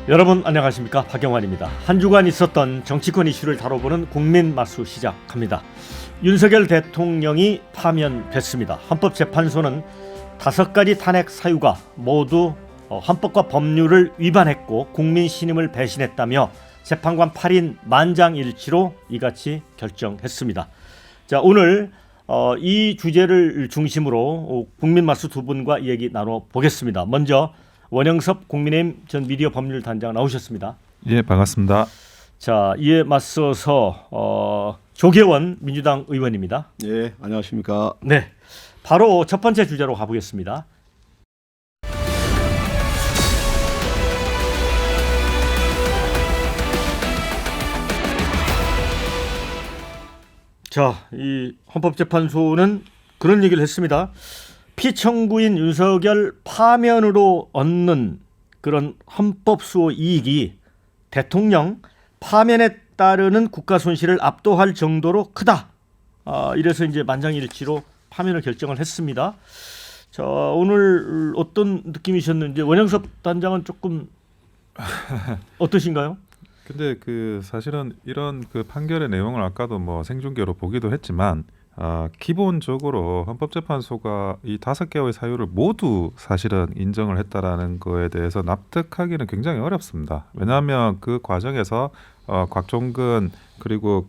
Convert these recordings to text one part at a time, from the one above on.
여러분 안녕하십니까, 박영환입니다. 한 주간 있었던 정치권 이슈를 다뤄보는 국민마수 시작합니다. 윤석열 대통령이 파면됐습니다. 헌법재판소는 5가지 탄핵 사유가 모두 헌법과 법률을 위반했고 국민 신임을 배신했다며 재판관 8인 만장일치로 이같이 결정했습니다. 자, 오늘 이 주제를 중심으로 국민마수 두 분과 얘기 나눠보겠습니다. 먼저 원영섭 국민의힘 전 미디어 법률단장 나오셨습니다. 예, 반갑습니다. 자, 이에 맞서서 조계원 민주당 의원입니다. 예, 안녕하십니까. 네, 바로 첫 번째 주제로 가보겠습니다. 자, 이 헌법재판소는 그런 얘기를 했습니다. 피청구인 윤석열 파면으로 얻는 그런 헌법수호 이익이 대통령 파면에 따르는 국가 손실을 압도할 정도로 크다. 이래서 이제 만장일치로 파면을 결정을 했습니다. 자, 오늘 어떤 느낌이셨는지 원영섭 단장은 조금 어떠신가요? 근데 사실은 이런 판결의 내용을 아까도 생중계로 보기도 했지만 기본적으로 헌법재판소가 이 5개의 사유를 모두 사실은 인정을 했다라는 거에 대해서 납득하기는 굉장히 어렵습니다. 왜냐하면 그 과정에서 곽종근 그리고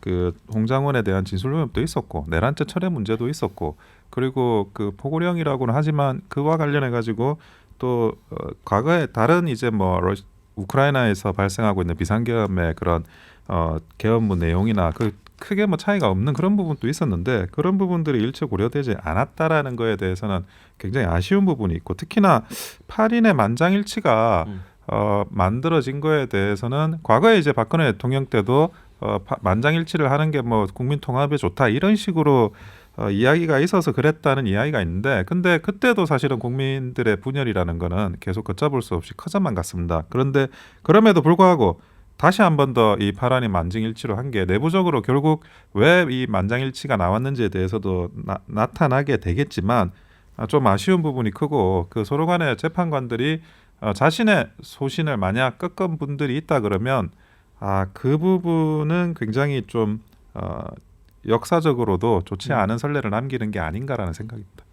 홍장원에 대한 진술 위협도 있었고 내란죄 철회 문제도 있었고 그리고 포고령이라고는 하지만 그와 관련해 가지고 또 과거에 다른 이제 우크라이나에서 발생하고 있는 비상계엄의 그런 계엄문 내용이나 크게 차이가 없는 그런 부분도 있었는데 그런 부분들이 일체 고려되지 않았다라는 거에 대해서는 굉장히 아쉬운 부분이 있고 특히나 8인의 만장일치가 만들어진 거에 대해서는 과거에 이제 박근혜 대통령 때도 만장일치를 하는 게 국민 통합에 좋다 이런 식으로 이야기가 있어서 그랬다는 이야기가 있는데 근데 그때도 사실은 국민들의 분열이라는 거는 계속 걷잡을 수 없이 커져만 갔습니다. 그런데 그럼에도 불구하고 다시 한 번 더 이 8안이 만장일치로 한 게 내부적으로 결국 왜 이 만장일치가 나왔는지에 대해서도 나타나게 되겠지만 좀 아쉬운 부분이 크고 서로 간의 재판관들이 자신의 소신을 만약 꺾은 분들이 있다 그러면 그 부분은 굉장히 좀 역사적으로도 좋지 않은 선례를 남기는 게 아닌가라는 생각입니다.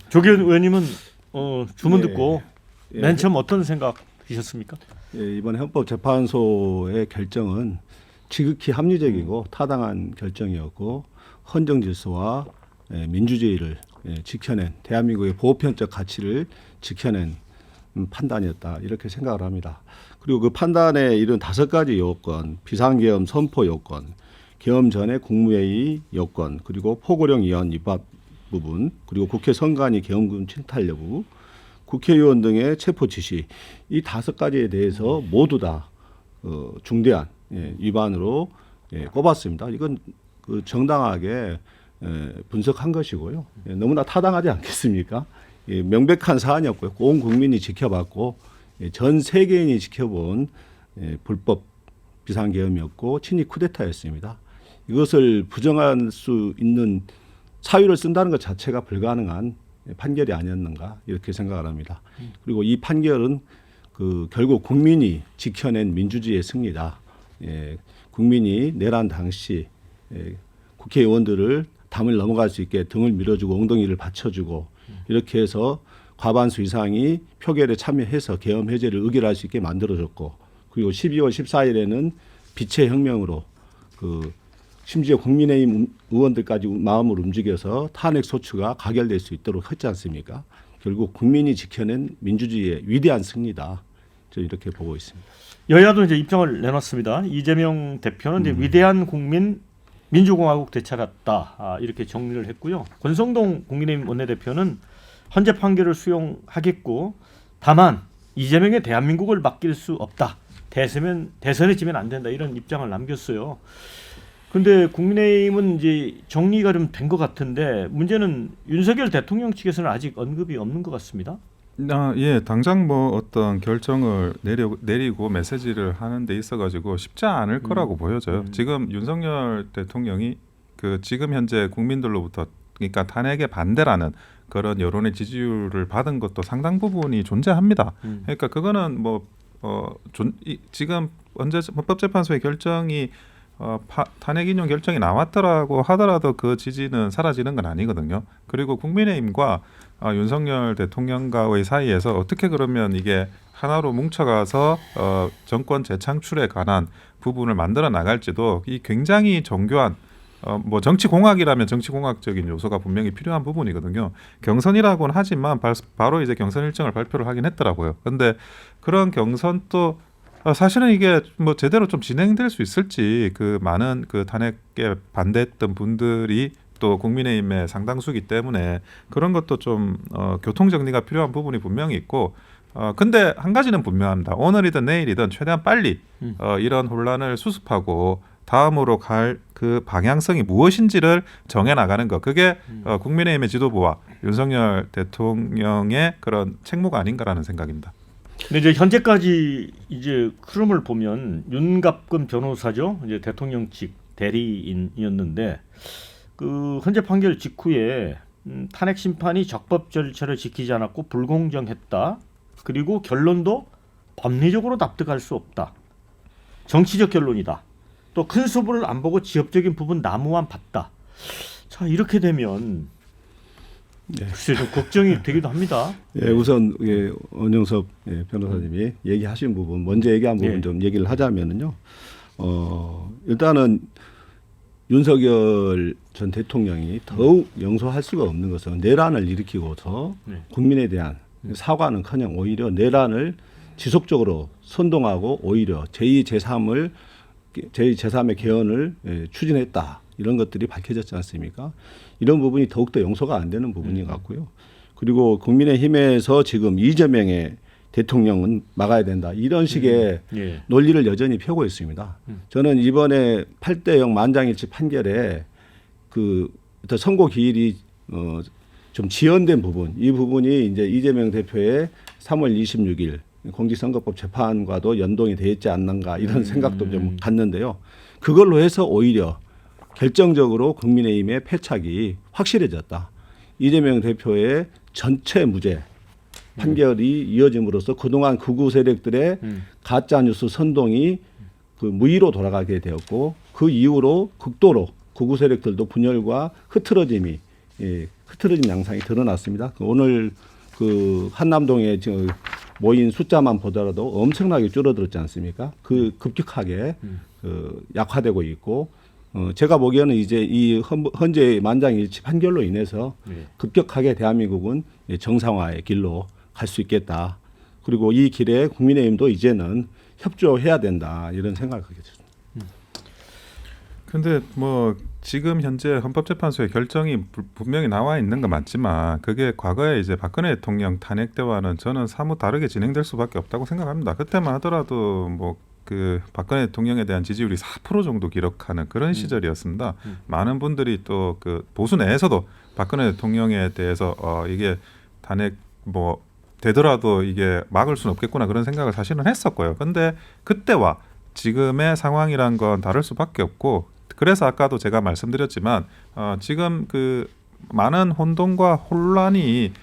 조계원 의원님은 주문 듣고 예. 맨 처음 어떤 생각이셨습니까? 예, 이번 헌법재판소의 결정은 지극히 합리적이고 타당한 결정이었고 헌정 질서와 민주주의를 지켜낸 대한민국의 보편적 가치를 지켜낸 판단이었다 이렇게 생각을 합니다. 그리고 그 판단에 이른 5가지 요건, 비상계엄 선포 요건, 계엄 전에 국무회의 요건, 그리고 포고령 위헌 입법 부분, 그리고 국회 선관위 계엄군 침탈 여부, 국회의원 등의 체포 지시 이 5가지에 대해서 모두 다 중대한 위반으로 꼽았습니다. 이건 정당하게 분석한 것이고요. 너무나 타당하지 않겠습니까? 명백한 사안이었고요. 온 국민이 지켜봤고 전 세계인이 지켜본 불법 비상계엄이었고 친일 쿠데타였습니다. 이것을 부정할 수 있는 사유를 쓴다는 것 자체가 불가능한 판결이 아니었는가 이렇게 생각을 합니다. 그리고 이 판결은 결국 국민이 지켜낸 민주주의의 승리다. 국민이 내란 당시 국회의원들을 담을 넘어갈 수 있게 등을 밀어주고 엉덩이를 받쳐주고 이렇게 해서 과반수 이상이 표결에 참여해서 계엄 해제를 의결할 수 있게 만들어줬고 그리고 12월 14일에는 빛의 혁명으로 심지어 국민의힘 의원들까지 마음을 움직여서 탄핵 소추가 가결될 수 있도록 했지 않습니까? 결국 국민이 지켜낸 민주주의의 위대한 승리다. 저 이렇게 보고 있습니다. 여야도 이제 입장을 내놨습니다. 이재명 대표는 이제 위대한 국민 민주공화국 되찾았다 이렇게 정리를 했고요. 권성동 국민의힘 원내대표는 헌재 판결을 수용하겠고 다만 이재명의 대한민국을 맡길 수 없다. 대선에 지면 안 된다 이런 입장을 남겼어요. 그런데 국민의힘은 이제 정리가 좀 된 것 같은데 문제는 윤석열 대통령 측에서는 아직 언급이 없는 것 같습니다. 예, 당장 어떤 결정을 내리고 메시지를 하는 데 있어가지고 쉽지 않을 거라고 보여져요. 지금 윤석열 대통령이 지금 현재 국민들로부터 그러니까 탄핵에 반대라는 그런 여론의 지지율을 받은 것도 상당 부분이 존재합니다. 그러니까 그거는 지금 헌법재판소의 결정이 탄핵 인용 결정이 나왔더라고 하더라도 그 지지는 사라지는 건 아니거든요. 그리고 국민의힘과 윤석열 대통령과의 사이에서 어떻게 그러면 이게 하나로 뭉쳐가서 정권 재창출에 관한 부분을 만들어 나갈지도 이 굉장히 정교한 뭐 정치공학이라면 정치공학적인 요소가 분명히 필요한 부분이거든요. 경선이라고는 하지만 바로 이제 경선 일정을 발표를 하긴 했더라고요. 그런데 그런 경선도 사실은 이게 뭐 제대로 좀 진행될 수 있을지 그 많은 그 탄핵에 반대했던 분들이 또 국민의힘의 상당수기 때문에 그런 것도 좀 교통 정리가 필요한 부분이 분명히 있고 근데 한 가지는 분명합니다. 오늘이든 내일이든 최대한 빨리 이런 혼란을 수습하고 다음으로 갈 그 방향성이 무엇인지를 정해 나가는 것. 그게 국민의힘의 지도부와 윤석열 대통령의 그런 책무가 아닌가라는 생각입니다. 근데 이제 현재까지 이제 흐름을 보면 윤갑근 변호사죠. 이제 대통령 측 대리인이었는데 그 헌재 판결 직후에 탄핵 심판이 적법 절차를 지키지 않았고 불공정했다. 그리고 결론도 법리적으로 납득할 수 없다. 정치적 결론이다. 또 큰 수분을 안 보고 지엽적인 부분 나무만 봤다. 자 이렇게 되면 글쎄 좀 걱정이 되기도 합니다. 예, 우선 원영섭 변호사님이 얘기하신 부분, 먼저 얘기한 부분 좀 얘기를 하자면은요. 일단은 윤석열 전 대통령이 더욱 용서할 수가 없는 것은 내란을 일으키고서 국민에 대한 사과는커녕 오히려 내란을 지속적으로 선동하고 오히려 제2, 제3의 개헌을 추진했다. 이런 것들이 밝혀졌지 않습니까? 이런 부분이 더욱더 용서가 안 되는 부분인 것 같고요. 그리고 국민의힘에서 지금 이재명의 대통령은 막아야 된다. 이런 식의 논리를 여전히 펴고 있습니다. 저는 이번에 8대0 만장일치 판결에 그 선고 기일이 좀 지연된 부분, 이 부분이 이제 이재명 대표의 3월 26일 공직선거법 재판과도 연동이 되어 있지 않는가 이런 생각도 좀 갖는데요. 그걸로 해서 오히려 결정적으로 국민의힘의 패착이 확실해졌다. 이재명 대표의 전체 무죄 판결이 이어짐으로써 그동안 극우 세력들의 가짜뉴스 선동이 그 무의로 돌아가게 되었고 그 이후로 극도로 극우 세력들도 분열과 흐트러짐 양상이 드러났습니다. 오늘 그 한남동에 모인 숫자만 보더라도 엄청나게 줄어들었지 않습니까? 그 급격하게 약화되고 있고 제가 보기에는 이제 이 헌재 만장일치 판결로 인해서 급격하게 대한민국은 정상화의 길로 갈 수 있겠다. 그리고 이 길에 국민의힘도 이제는 협조해야 된다. 이런 생각을 하게 됐습니다. 근데 뭐 지금 현재 헌법재판소의 결정이 분명히 나와 있는 건 맞지만 그게 과거에 이제 박근혜 대통령 탄핵 때와는 저는 사뭇 다르게 진행될 수밖에 없다고 생각합니다. 그때만 하더라도 뭐 그 박근혜 대통령에 대한 지지율이 4% 정도 기록하는 그런 시절이었습니다. 많은 분들이 또 그 보수 내에서도 박근혜 대통령에 대해서 이게 탄핵 뭐 되더라도 이게 막을 수는 없겠구나 그런 생각을 사실은 했었고요. 근데 그때와 지금의 상황이란 건 다를 수밖에 없고 그래서 아까도 제가 말씀드렸지만 지금 그 많은 혼돈과 혼란이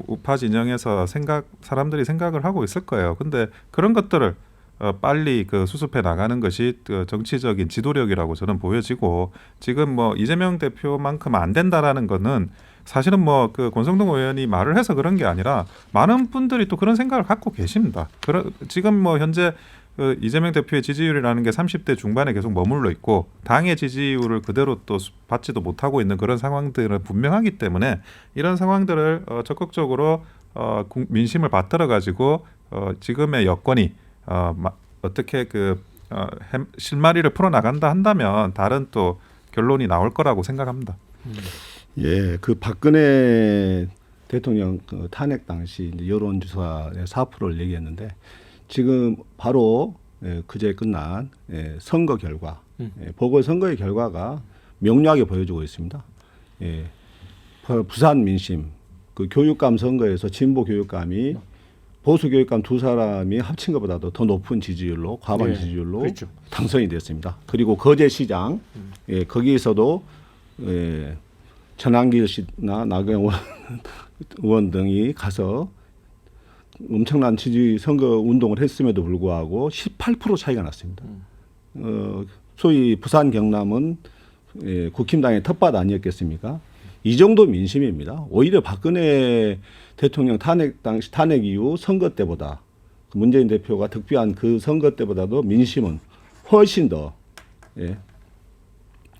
우파 진영에서 사람들이 생각을 하고 있을 거예요. 근데 그런 것들을 빨리 그 수습해 나가는 것이 그 정치적인 지도력이라고 저는 보여지고 지금 뭐 이재명 대표만큼 안 된다라는 거는 사실은 뭐 그 권성동 의원이 말을 해서 그런 게 아니라 많은 분들이 또 그런 생각을 갖고 계십니다. 지금 뭐 현재 그 이재명 대표의 지지율이라는 게 30대 중반에 계속 머물러 있고 당의 지지율을 그대로 또 받지도 못하고 있는 그런 상황들은 분명하기 때문에 이런 상황들을 적극적으로 민심을 받들어 가지고 지금의 여건이 어떻게 그 실마리를 풀어 나간다 한다면 다른 또 결론이 나올 거라고 생각합니다. 예, 그 박근혜 대통령 그 탄핵 당시 이제 여론조사의 4%를 얘기했는데 지금 바로 그제 끝난 선거 결과, 보궐선거의 결과가 명료하게 보여주고 있습니다. 부산 민심, 그 교육감 선거에서 진보 교육감이 보수 교육감 두 사람이 합친 것보다도 더 높은 지지율로 과반 지지율로 그렇죠. 당선이 됐습니다. 그리고 거제시장 거기에서도 전한길 씨나 나경원 의원 등이 가서 엄청난 지지 선거 운동을 했음에도 불구하고 18% 차이가 났습니다. 소위 부산 경남은 국힘당의 텃밭 아니었겠습니까? 이 정도 민심입니다. 오히려 박근혜 대통령 당시 탄핵 이후 선거 때보다 문재인 대표가 득표한 그 선거 때보다도 민심은 훨씬 더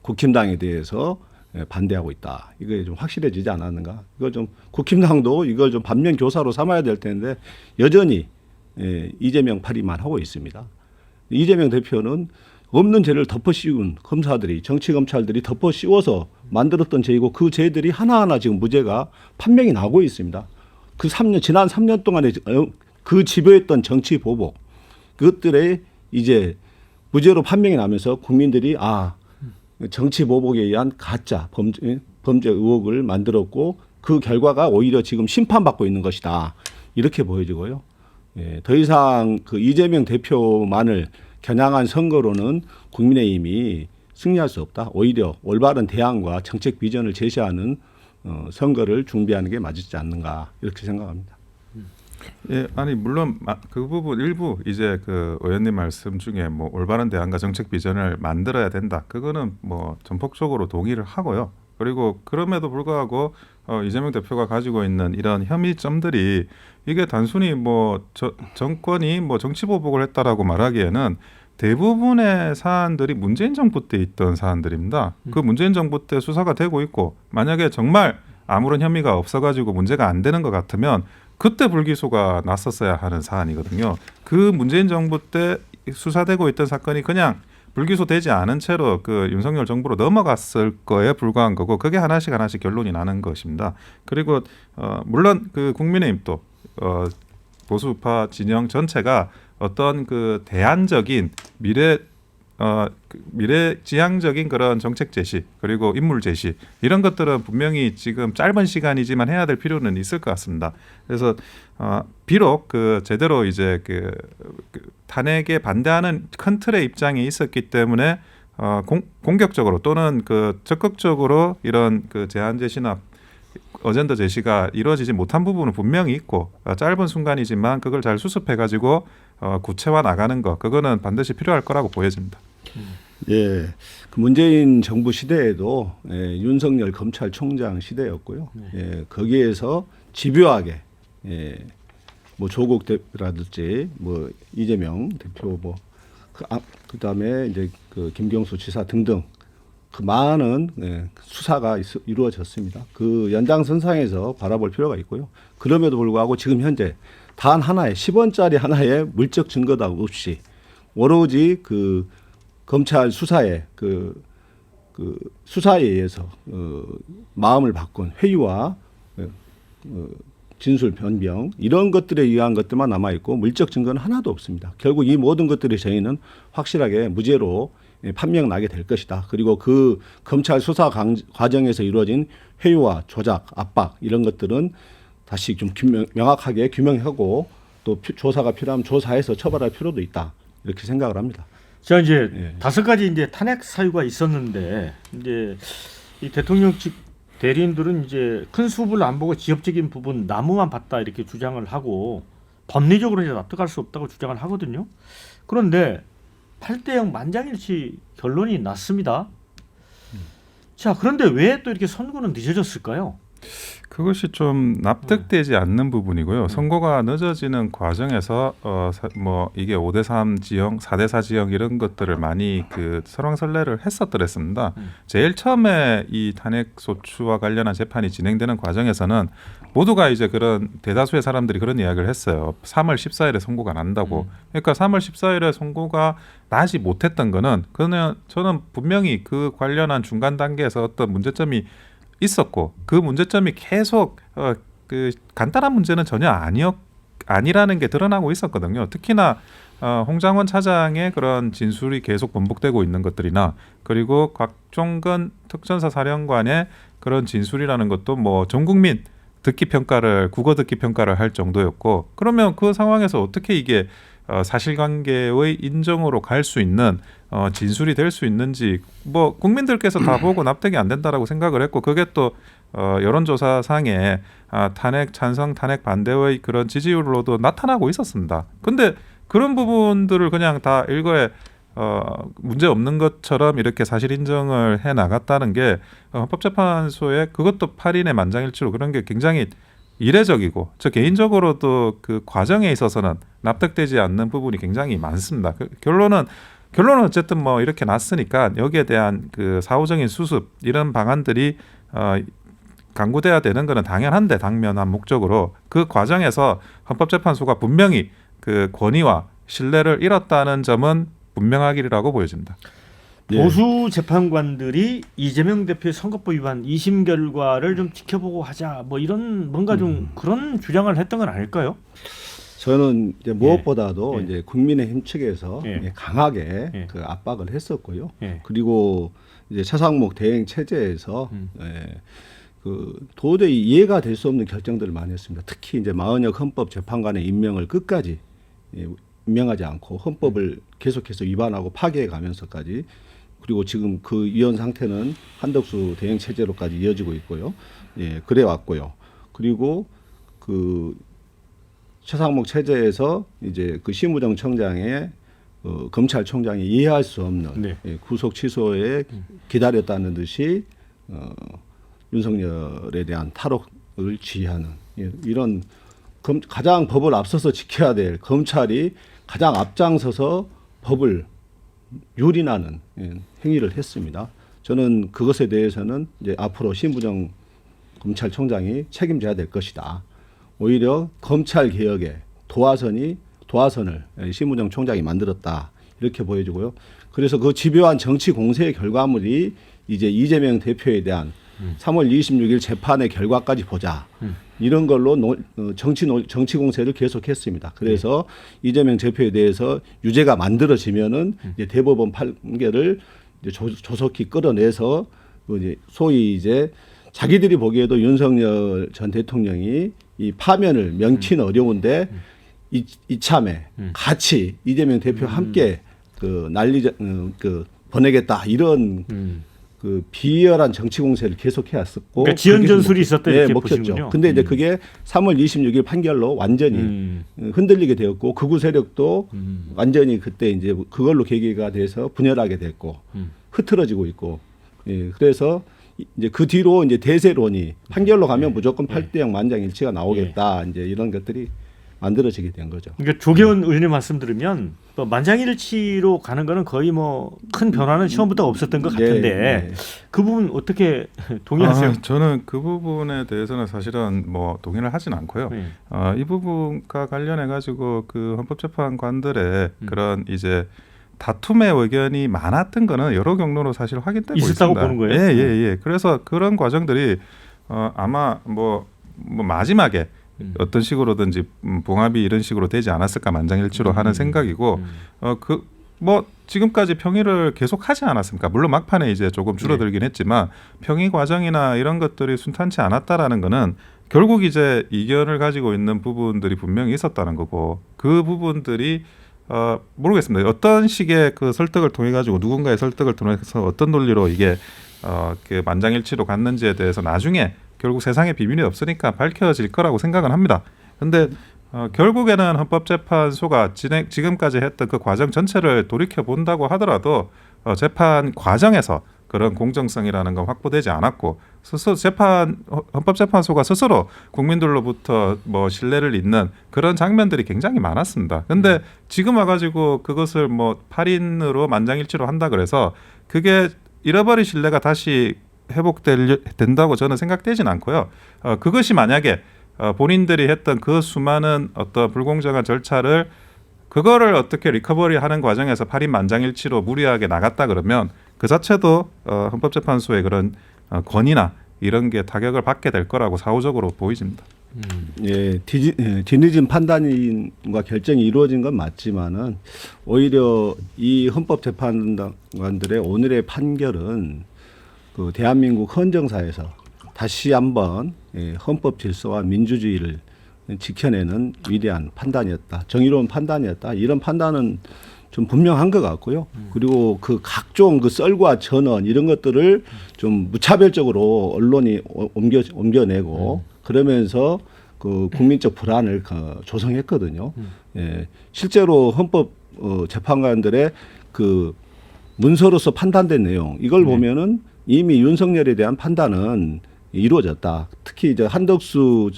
국힘당에 대해서 반대하고 있다. 이게 좀 확실해지지 않았는가? 이걸 좀 국힘당도 이걸 좀 반면 교사로 삼아야 될 텐데 여전히 이재명 파리만 하고 있습니다. 이재명 대표는 없는 죄를 덮어씌운 검사들이 정치 검찰들이 덮어씌워서 만들었던 죄이고 그 죄들이 하나하나 지금 무죄가 판명이 나고 있습니다. 그 지난 3년 동안에 그 지배했던 정치 보복 그것들에 이제 무죄로 판명이 나면서 국민들이 정치 보복에 의한 가짜 범죄 의혹을 만들었고 그 결과가 오히려 지금 심판받고 있는 것이다. 이렇게 보여지고요. 더 이상 그 이재명 대표만을 겨냥한 선거로는 국민의힘이 승리할 수 없다. 오히려 올바른 대안과 정책 비전을 제시하는 선거를 준비하는 게 맞지 않는가 이렇게 생각합니다. 예, 아니 물론 그 부분 일부 이제 그 의원님 말씀 중에 뭐 올바른 대안과 정책 비전을 만들어야 된다. 그거는 뭐 전폭적으로 동의를 하고요. 그리고 그럼에도 불구하고 이재명 대표가 가지고 있는 이런 혐의점들이 이게 단순히 뭐 정권이 뭐 정치 보복을 했다라고 말하기에는 대부분의 사안들이 문재인 정부 때 있던 사안들입니다. 그 문재인 정부 때 수사가 되고 있고 만약에 정말 아무런 혐의가 없어가지고 문제가 안 되는 것 같으면 그때 불기소가 났었어야 하는 사안이거든요. 그 문재인 정부 때 수사되고 있던 사건이 그냥 불기소되지 않은 채로 그 윤석열 정부로 넘어갔을 거에 불과한 거고 그게 하나씩 결론이 나는 것입니다. 그리고 물론 그 국민의힘도 보수파 진영 전체가 어떤 그 대안적인 미래지향적인 그런 정책 제시 그리고 인물 제시 이런 것들은 분명히 지금 짧은 시간이지만 해야 될 필요는 있을 것 같습니다. 그래서 비록 그 제대로 이제 그 탄핵에 반대하는 큰 틀의 입장이 있었기 때문에 공격적으로 또는 그 적극적으로 이런 그 제안 제시나 어젠더 제시가 이루어지지 못한 부분은 분명히 있고 짧은 순간이지만 그걸 잘 수습해 가지고 구체화 나가는 거 그거는 반드시 필요할 거라고 보여집니다. 예, 그 문재인 정부 시대에도 윤석열 검찰총장 시대였고요. 거기에서 집요하게 뭐 조국 대표라든지 뭐 이재명 대표 뭐 그다음에 이제 그 김경수 지사 등등 그 많은 수사가 이루어졌습니다. 그 연장선상에서 바라볼 필요가 있고요. 그럼에도 불구하고 지금 현재 단 하나의 10원짜리 하나의 물적 증거도 없이 오로지 그 검찰 수사에 그 수사에 의해서 마음을 바꾼 회유와 진술 변명 이런 것들에 의한 것들만 남아 있고 물적 증거는 하나도 없습니다. 결국 이 모든 것들이 저희는 확실하게 무죄로 판명 나게 될 것이다. 그리고 그 검찰 수사 과정에서 이루어진 회유와 조작, 압박 이런 것들은 다시 좀 명확하게 규명하고 또 조사가 필요하면 조사해서 처벌할 필요도 있다. 이렇게 생각을 합니다. 자 이제 5가지 이제 탄핵 사유가 있었는데 이제 이 대통령 측 대리인들은 이제 큰 수업을 안 보고 지엽적인 부분 나무만 봤다 이렇게 주장을 하고 법리적으로 이제 납득할 수 없다고 주장을 하거든요. 그런데 8대0 만장일치 결론이 났습니다. 자 그런데 왜 또 이렇게 선고는 늦어졌을까요? 그것이 좀 납득되지 않는 부분이고요. 선고가 늦어지는 과정에서 뭐 이게 5대3 지형, 4대4 지형 이런 것들을 많이 그 설왕설래를 했었더랬습니다. 제일 처음에 이 탄핵 소추와 관련한 재판이 진행되는 과정에서는 모두가 이제 그런 대다수의 사람들이 그런 이야기를 했어요. 3월 14일에 선고가 난다고. 그러니까 3월 14일에 선고가 나지 못했던 거는 그냥 저는 분명히 그 관련한 중간 단계에서 어떤 문제점이 있었고 그 문제점이 계속 그 간단한 문제는 전혀 아니라는 게 드러나고 있었거든요. 특히나 홍장원 차장의 그런 진술이 계속 번복되고 있는 것들이나 그리고 곽종근 특전사 사령관의 그런 진술이라는 것도 뭐 전 국민 국어 듣기 평가를 할 정도였고 그러면 그 상황에서 어떻게 이게 사실관계의 인정으로 갈 수 있는 진술이 될 수 있는지 뭐 국민들께서 다 보고 납득이 안 된다라고 생각을 했고 그게 또 여론조사상에 탄핵 찬성, 탄핵 반대의 그런 지지율로도 나타나고 있었습니다. 근데 그런 부분들을 그냥 다 일거에 문제 없는 것처럼 이렇게 사실 인정을 해 나갔다는 게 헌법재판소에 그것도 8인의 만장일치로 그런 게 굉장히 이례적이고 저 개인적으로도 그 과정에 있어서는 납득되지 않는 부분이 굉장히 많습니다. 결론은 어쨌든 뭐 이렇게 났으니까 여기에 대한 그 사후적인 수습 이런 방안들이 강구돼야 되는 것은 당연한데 당면한 목적으로 그 과정에서 헌법재판소가 분명히 그 권위와 신뢰를 잃었다는 점은 분명하기라고 보여집니다. 예. 보수 재판관들이 이재명 대표의 선거법 위반 2심 결과를 좀 지켜보고 하자 뭐 이런 뭔가 좀 그런 주장을 했던 건 아닐까요? 저는 이제 무엇보다도 예. 이제 국민의힘 측에서 예. 강하게 예. 그 압박을 했었고요. 예. 그리고 이제 최상목 대행 체제에서 그 도저히 이해가 될 수 없는 결정들을 많이 했습니다. 특히 이제 마은혁 헌법 재판관의 임명을 끝까지 임명하지 않고 헌법을 계속해서 위반하고 파기해 가면서까지 그리고 지금 그 위헌 상태는 한덕수 대행 체제로까지 이어지고 있고요. 예, 그래 왔고요. 그리고 그 최상목 체제에서 이제 그 심우정 청장의 검찰총장이 이해할 수 없는 네. 구속 취소에 기다렸다는 듯이 윤석열에 대한 탈옥을 지휘하는 이런 가장 법을 앞서서 지켜야 될 검찰이 가장 앞장서서 법을 유린하는 행위를 했습니다. 저는 그것에 대해서는 이제 앞으로 심부정 검찰총장이 책임져야 될 것이다. 오히려 검찰 개혁의 도화선을 심부정 총장이 만들었다 이렇게 보여지고요. 그래서 그 집요한 정치 공세의 결과물이 이제 이재명 대표에 대한 3월 26일 재판의 결과까지 보자. 이런 걸로 정치 공세를 계속했습니다. 그래서 이재명 대표에 대해서 유죄가 만들어지면은 이제 대법원 판결을 이제 조속히 끌어내서 이제 소위 이제 자기들이 보기에도 윤석열 전 대통령이 이 파면을 명키는 어려운데 이참에 같이 이재명 대표 함께 그 보내겠다 이런 그 비열한 정치 공세를 계속해 왔었고 그러니까 지연 전술이 있었다 이렇게 먹혔죠. 보시는군요. 근데 이제 그게 3월 26일 판결로 완전히 흔들리게 되었고 극우 세력도 완전히 그때 이제 그걸로 계기가 돼서 분열하게 됐고 흐트러지고 있고 그래서 이제 그 뒤로 이제 대세론이 판결로 가면 무조건 8대0 만장일치가 나오겠다 이제 이런 것들이 만들어지게 된 거죠. 그러니까 조계원 의원님 말씀 들으면 뭐 만장일치로 가는 거는 거의 뭐 큰 변화는 처음부터 없었던 것 같은데 그 부분 어떻게 동의하세요? 저는 그 부분에 대해서는 사실은 뭐 동의를 하진 않고요. 이 부분과 관련해 가지고 그 헌법재판관들의 그런 이제 다툼의 의견이 많았던 거는 여러 경로로 사실 확인되고 있었다고 있습니다. 보는 거예요? 예. 그래서 그런 과정들이 아마 뭐 마지막에 어떤 식으로든지 봉합이 이런 식으로 되지 않았을까 만장일치로 하는 생각이고 뭐 지금까지 평의를 계속 하지 않았습니까? 물론 막판에 이제 조금 줄어들긴 했지만 평의 과정이나 이런 것들이 순탄치 않았다라는 거는 결국 이제 이견을 가지고 있는 부분들이 분명히 있었다는 거고 그 부분들이 모르겠습니다. 어떤 식의 그 설득을 통해 가지고 누군가의 설득을 통해서 어떤 논리로 이게 그 만장일치로 갔는지에 대해서 나중에 결국 세상에 비밀이 없으니까 밝혀질 거라고 생각은 합니다. 그런데 결국에는 헌법재판소가 지금까지 했던 그 과정 전체를 돌이켜 본다고 하더라도 재판 과정에서 그런 공정성이라는 건 확보되지 않았고 스스로 헌법재판소가 스스로 국민들로부터 뭐 신뢰를 잇는 그런 장면들이 굉장히 많았습니다. 그런데 지금 와가지고 그것을 뭐 8인으로 만장일치로 한다 그래서 그게 잃어버린 신뢰가 다시 회복된다고 저는 생각되진 않고요. 그것이 만약에 본인들이 했던 그 수많은 어떤 불공정한 절차를 그거를 어떻게 리커버리하는 과정에서 8인 만장일치로 무리하게 나갔다 그러면 그 자체도 헌법재판소의 그런 권위나 이런 게 타격을 받게 될 거라고 사후적으로 보이집니다. 뒤늦은 판단과 결정이 이루어진 건 맞지만은 오히려 이 헌법재판관들의 오늘의 판결은 그 대한민국 헌정사에서 다시 한번 헌법 질서와 민주주의를 지켜내는 위대한 판단이었다. 정의로운 판단이었다. 이런 판단은 좀 분명한 것 같고요. 그리고 그 각종 그 썰과 전원 이런 것들을 좀 무차별적으로 언론이 옮겨내고 그러면서 그 국민적 불안을 조성했거든요. 예, 실제로 헌법 재판관들의 그 문서로서 판단된 내용 이걸 보면은 이미 윤석열에 대한 판단은 이루어졌다. 특히 이제 한덕수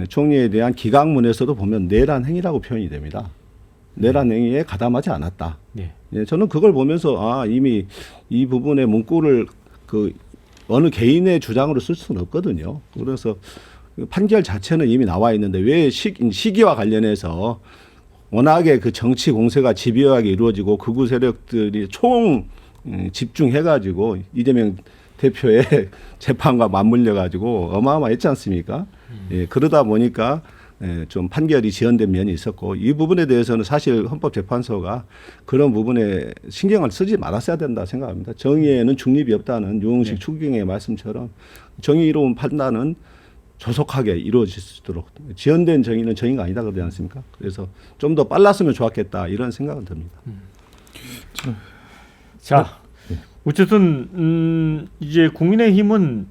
총리에 대한 기각문에서도 보면 내란 행위라고 표현이 됩니다. 내란 행위에 가담하지 않았다. 네. 예, 저는 그걸 보면서 이미 이 부분의 문구를 그 어느 개인의 주장으로 쓸 수는 없거든요. 그래서 판결 자체는 이미 나와 있는데 왜 시기와 관련해서 워낙에 그 정치 공세가 집요하게 이루어지고 극우 세력들이 총 집중해가지고 이재명 대표의 재판과 맞물려가지고 어마어마했지 않습니까? 예, 그러다 보니까 좀 판결이 지연된 면이 있었고 이 부분에 대해서는 사실 헌법재판소가 그런 부분에 신경을 쓰지 말았어야 된다 생각합니다. 정의에는 중립이 없다는 유흥식 추경의 말씀처럼 정의로운 판단은 조속하게 이루어질 수 있도록 지연된 정의는 정의가 아니다 그러지 않습니까? 그래서 좀 더 빨랐으면 좋았겠다 이런 생각은 듭니다. 자, 어쨌든 이제 국민의힘은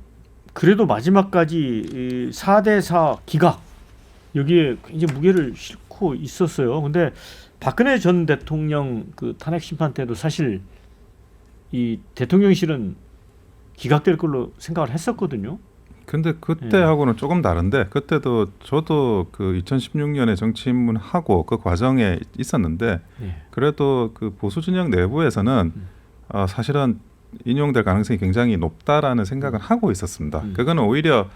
그래도 마지막까지 4대4 기각 여기에 굉장히 무게를 싣고 있었어요. 근데 박근혜 전 대통령 그 탄핵 심판 때도 사실 이 대통령실은 기각될 걸로 생각을 했었거든요. 근데 그때하고는 조금 다른데 그때도 저도 그 2016년에 정치인문하고 그 과정에 있었는데 그래도 그 보수 진영 내부에서는 사실은 인용될 가능성이 굉장히 높다라는 생각을 하고 있었습니다. 그거는 오히려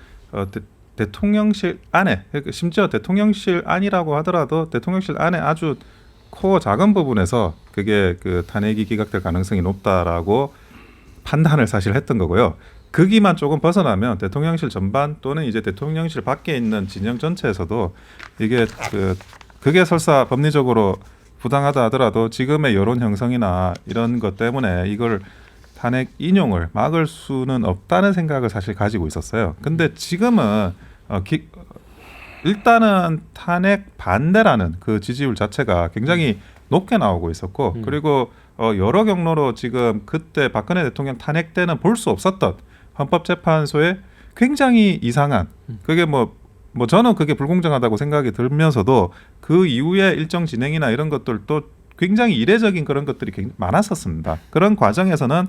대통령실 안에 심지어 대통령실 안이라고 하더라도 대통령실 안에 아주 코어 작은 부분에서 그게 그 탄핵이 기각될 가능성이 높다라고 판단을 사실 했던 거고요. 거기만 조금 벗어나면 대통령실 전반 또는 이제 대통령실 밖에 있는 진영 전체에서도 이게 그게 설사 법리적으로 부당하다 하더라도 지금의 여론 형성이나 이런 것 때문에 이걸 탄핵 인용을 막을 수는 없다는 생각을 사실 가지고 있었어요. 근데 지금은 일단은 탄핵 반대라는 그 지지율 자체가 굉장히 높게 나오고 있었고 그리고 여러 경로로 지금 그때 박근혜 대통령 탄핵 때는 볼 수 없었던 헌법재판소의 굉장히 이상한 그게 뭐 저는 그게 불공정하다고 생각이 들면서도 그 이후에 일정 진행이나 이런 것들도 굉장히 이례적인 그런 것들이 굉장히 많았었습니다. 그런 과정에서는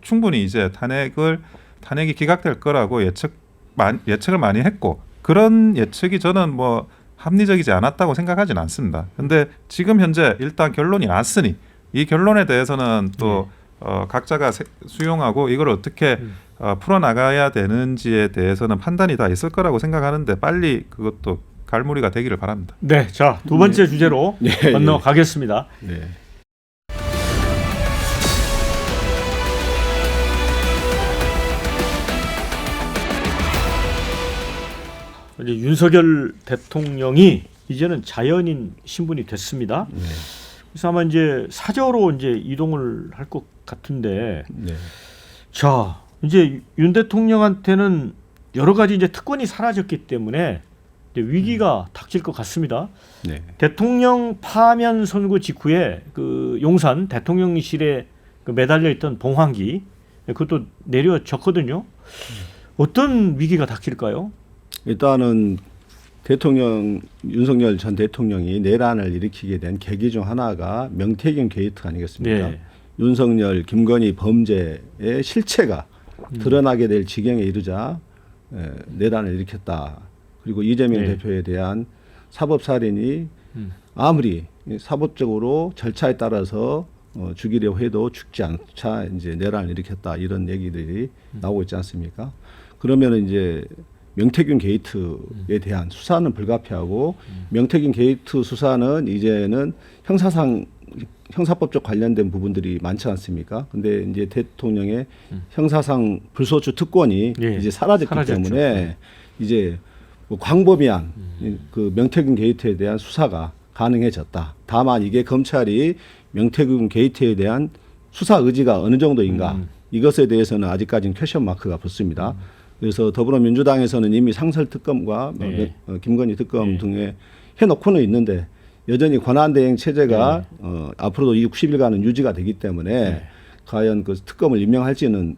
충분히 이제 탄핵이 기각될 거라고 예측을 많이 했고 그런 예측이 저는 뭐 합리적이지 않았다고 생각하지는 않습니다. 근데 지금 현재 일단 결론이 났으니 이 결론에 대해서는 또 각자가 수용하고 이걸 어떻게 풀어나가야 되는지에 대해서는 판단이 다 있을 거라고 생각하는데 빨리 그것도 갈무리가 되기를 바랍니다. 네, 자, 두 번째 주제로 건너가겠습니다. 네. 이제 윤석열 대통령이 이제는 자연인 신분이 됐습니다. 네. 그래서 아마 이제 사저로 이제 이동을 할 것 같은데, 네. 자, 이제 윤 대통령한테는 여러 가지 이제 특권이 사라졌기 때문에 이제 위기가 닥칠 것 같습니다. 네. 대통령 파면 선고 직후에 그 용산 대통령실에 그 매달려 있던 봉황기 그것도 내려졌거든요. 어떤 위기가 닥칠까요? 일단은 윤석열 전 대통령이 내란을 일으키게 된 계기 중 하나가 명태균 게이트 아니겠습니까? 네. 윤석열, 김건희 범죄의 실체가 드러나게 될 지경에 이르자 내란을 일으켰다. 그리고 이재명 대표에 대한 사법살인이 아무리 사법적으로 절차에 따라서 죽이려 해도 죽지 않자 이제 내란을 일으켰다. 이런 얘기들이 나오고 있지 않습니까? 그러면 이제 명태균 게이트에 대한 수사는 불가피하고 명태균 게이트 수사는 이제는 형사법적 관련된 부분들이 많지 않습니까? 근데 이제 대통령의 형사상 불소추 특권이 이제 사라졌기 때문에 이제 뭐 광범위한 그 명태균 게이트에 대한 수사가 가능해졌다. 다만 이게 검찰이 명태균 게이트에 대한 수사 의지가 어느 정도인가 이것에 대해서는 아직까지는 퀘션 마크가 붙습니다. 그래서 더불어민주당에서는 이미 상설특검과 김건희 특검 등에 해놓고는 있는데 여전히 권한대행 체제가 앞으로도 60일간은 유지가 되기 때문에 과연 그 특검을 임명할지는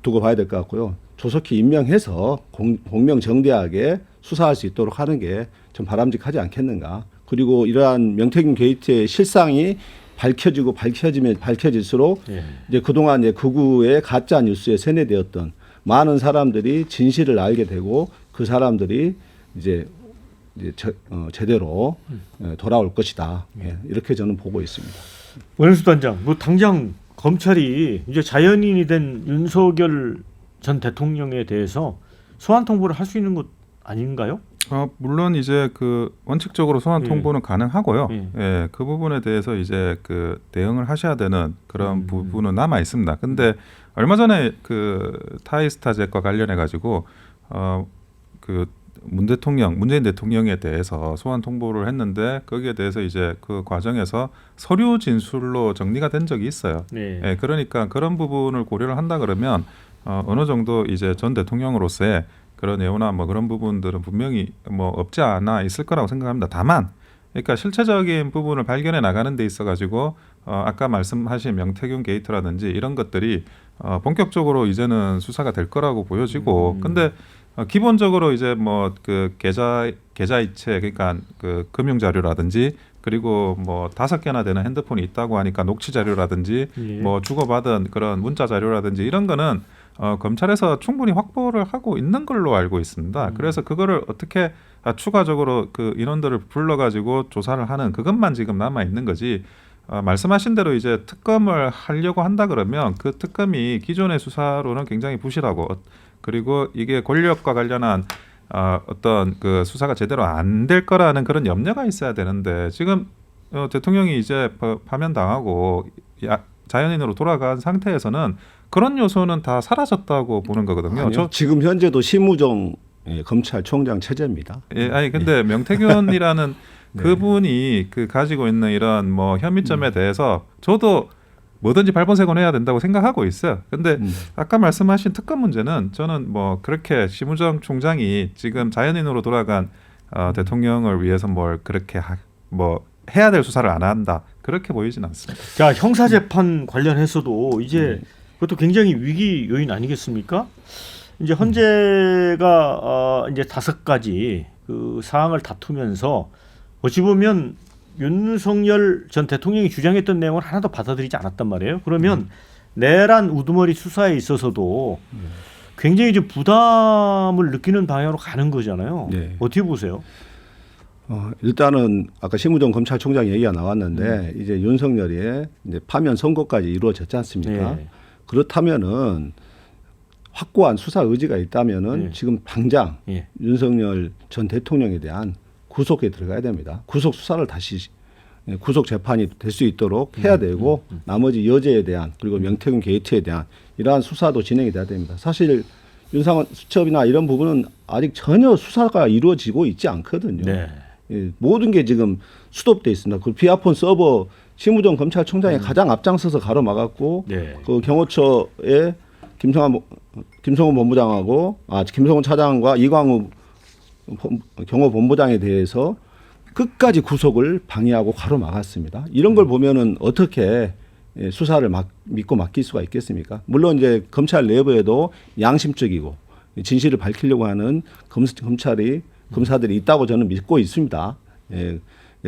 두고 봐야 될 것 같고요. 조속히 임명해서 공명정대하게 수사할 수 있도록 하는 게 좀 바람직하지 않겠는가. 그리고 이러한 명태균 게이트의 실상이 밝혀지면 밝혀질수록 이제 그동안 이제 극우의 가짜 뉴스에 세뇌되었던 많은 사람들이 진실을 알게 되고 그 사람들이 이제 제대로 돌아올 것이다. 이렇게 저는 보고 있습니다. 원영수 단장, 뭐 당장 검찰이 이제 자연인이 된 윤석열 전 대통령에 대해서 소환 통보를 할 수 있는 것 아닌가요? 물론 이제 그 원칙적으로 소환 통보는 가능하고요. 예. 예, 그 부분에 대해서 이제 그 대응을 하셔야 되는 그런 부분은 남아 있습니다. 근데 얼마 전에 그 타이스타젯과 관련해 가지고 그 문재인 대통령에 대해서 소환 통보를 했는데 거기에 대해서 이제 그 과정에서 서류 진술로 정리가 된 적이 있어요. 네. 예, 그러니까 그런 부분을 고려를 한다 그러면 어느 정도 이제 전 대통령으로서의 그런 예우나 뭐 그런 부분들은 분명히 뭐 없지 않아 있을 거라고 생각합니다. 다만, 그러니까 실체적인 부분을 발견해 나가는 데 있어 가지고 아까 말씀하신 명태균 게이트라든지 이런 것들이 본격적으로 이제는 수사가 될 거라고 보여지고, 근데 기본적으로 이제 뭐 그 계좌이체 그러니까 그 금융 자료라든지 그리고 뭐 5개나 되는 핸드폰이 있다고 하니까 녹취 자료라든지 뭐 주고받은 그런 문자 자료라든지 이런 거는 검찰에서 충분히 확보를 하고 있는 걸로 알고 있습니다. 그래서 그거를 어떻게 추가적으로 그 인원들을 불러가지고 조사를 하는 그것만 지금 남아 있는 거지. 말씀하신 대로 이제 특검을 하려고 한다 그러면 그 특검이 기존의 수사로는 굉장히 부실하고 그리고 이게 권력과 관련한 어떤 그 수사가 제대로 안 될 거라는 그런 염려가 있어야 되는데 지금 대통령이 이제 파면당하고 자연인으로 돌아간 상태에서는 그런 요소는 다 사라졌다고 보는 거거든요. 아니요, 지금 현재도 심우정 검찰총장 체제입니다. 예, 아니 근데 명태균이라는 그분이 그 가지고 있는 이런 뭐 혐의점에 대해서 저도 뭐든지 발본색원해야 된다고 생각하고 있어요. 근데 아까 말씀하신 특검 문제는 저는 뭐 그렇게 심우정 총장이 지금 자연인으로 돌아간 대통령을 위해서 뭘 그렇게 뭐 해야 될 수사를 안 한다 그렇게 보이진 않습니다. 자, 형사재판 관련해서도 이제 그것도 굉장히 위기 요인 아니겠습니까? 이제 헌재가 이제 5가지 그 사항을 다투면서 어찌 보면 윤석열 전 대통령이 주장했던 내용을 하나도 받아들이지 않았단 말이에요. 그러면 내란 우두머리 수사에 있어서도 굉장히 좀 부담을 느끼는 방향으로 가는 거잖아요. 네. 어떻게 보세요? 일단은 아까 심우정 검찰총장 얘기가 나왔는데 이제 윤석열의 이제 파면 선고까지 이루어졌지 않습니까? 네. 그렇다면은 확고한 수사 의지가 있다면은 지금 당장 윤석열 전 대통령에 대한 구속에 들어가야 됩니다. 구속 수사를 다시 구속 재판이 될 수 있도록 해야 되고 나머지 여죄에 대한 그리고 명태균 게이트에 대한 이러한 수사도 진행이 돼야 됩니다. 사실 윤상원 수첩이나 이런 부분은 아직 전혀 수사가 이루어지고 있지 않거든요. 네. 모든 게 지금 수도돼 있습니다. 그 비아폰 서버 심우정 검찰총장이 가장 앞장서서 가로막았고 그 경호처에 김성훈 본부장하고 김성훈 차장과 이광우 경호본부장에 대해서 끝까지 구속을 방해하고 가로막았습니다. 이런 걸 보면은 어떻게 수사를 믿고 맡길 수가 있겠습니까? 물론 이제 검찰 내부에도 양심적이고 진실을 밝히려고 하는 검사들이 있다고 저는 믿고 있습니다.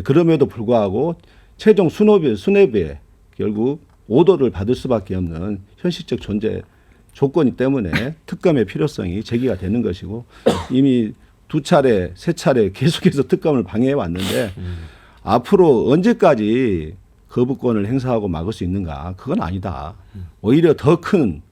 그럼에도 불구하고 최종 수뇌부에 결국 오더를 받을 수밖에 없는 현실적 존재 조건이 때문에 특검의 필요성이 제기가 되는 것이고 이미 2차례, 3차례 계속해서 특검을 방해해 왔는데 앞으로 언제까지 거부권을 행사하고 막을 수 있는가? 그건 아니다. 오히려 더 큰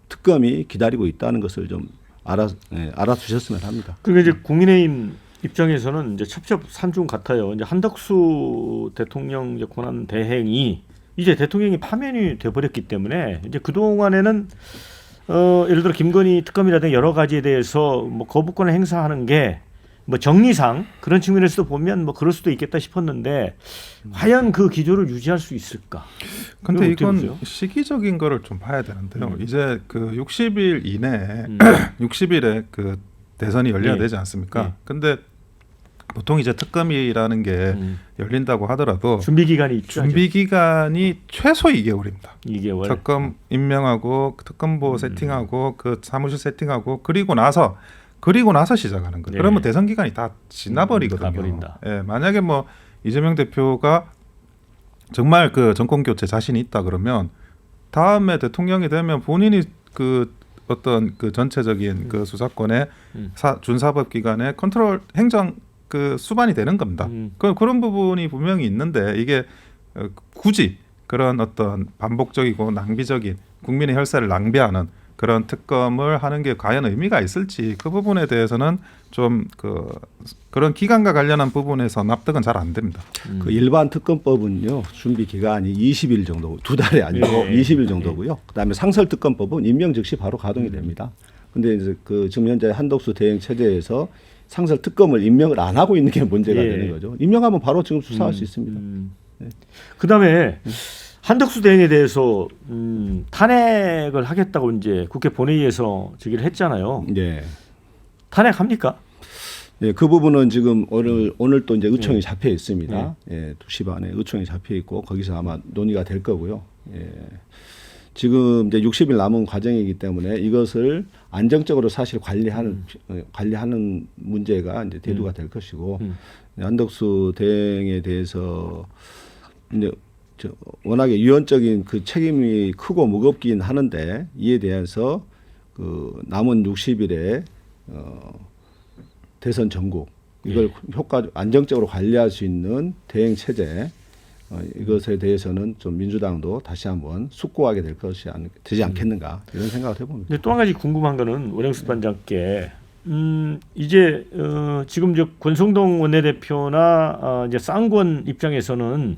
특검이 기다리고 있다는 것을 좀 알아두셨으면 합니다. 그리고 이제 국민의힘 입장에서는 이제 첩첩산중 같아요. 이제 한덕수 대통령 이제 권한 대행이 이제 대통령이 파면이 돼버렸기 때문에 이제 그 동안에는 예를 들어 김건희 특검이라든가 여러 가지에 대해서 뭐 거부권을 행사하는 게 뭐 정리상 그런 측면에서도 보면 뭐 그럴 수도 있겠다 싶었는데 과연 그 기조를 유지할 수 있을까? 근데 이건 보세요? 시기적인 거를 좀 봐야 되는데요. 이제 그 60일 이내에 60일에 그 대선이 열려야 되지 않습니까? 근데 보통 이제 특검이라는 게 열린다고 하더라도 준비 기간이 있죠. 준비 기간이 최소 2개월입니다. 2개월. 특검 임명하고 특검보 세팅하고 그 사무실 세팅하고 그리고 나서 시작하는 거예요. 네. 그러면 대선 기간이 다 지나버리거든요. 가버린다. 예, 만약에 뭐 이재명 대표가 정말 그 정권 교체 자신이 있다 그러면 다음에 대통령이 되면 본인이 그 어떤 그 전체적인 그 수사권의 준사법 기관의 컨트롤 행정 그 수반이 되는 겁니다. 그런 부분이 분명히 있는데 이게 굳이 그런 어떤 반복적이고 낭비적인 국민의 혈세를 낭비하는 그런 특검을 하는 게 과연 의미가 있을지 그 부분에 대해서는 좀 그런 기간과 관련한 부분에서 납득은 잘 안 됩니다. 그 일반 특검법은요 준비 기간이 20일 정도, 2달이 아니고 예. 20일 정도고요. 그다음에 상설 특검법은 임명 즉시 바로 가동이 됩니다. 근데 이제 그 지금 현재 한덕수 대행 체제에서 상설 특검을 임명을 안 하고 있는 게 문제가 예. 되는 거죠. 임명하면 바로 지금 수사할 수 있습니다. 그다음에 한덕수 대행에 대해서 탄핵을 하겠다고 이제 국회 본회의에서 제기를 했잖아요. 예. 탄핵합니까? 예, 그 부분은 지금 오늘 또 이제 의총이 잡혀 있습니다. 예, 2시 반에 의총이 잡혀 있고 거기서 아마 논의가 될 거고요. 예. 지금 이제 60일 남은 과정이기 때문에 이것을 안정적으로 사실 관리하는 문제가 이제 대두가 될 것이고 한덕수 대행에 대해서 이제 워낙에 유언적인 그 책임이 크고 무겁긴 하는데 이에 대해서 그 남은 60일에 대선 전국 이걸 안정적으로 관리할 수 있는 대행 체제 이것에 대해서는 좀 민주당도 다시 한번 숙고하게 되지 않겠는가 이런 생각을 해봅니다. 근데 또 한 가지 궁금한 거는 원영수 반장께 이제 지금 저 권성동 원내대표나 이제 쌍권 입장에서는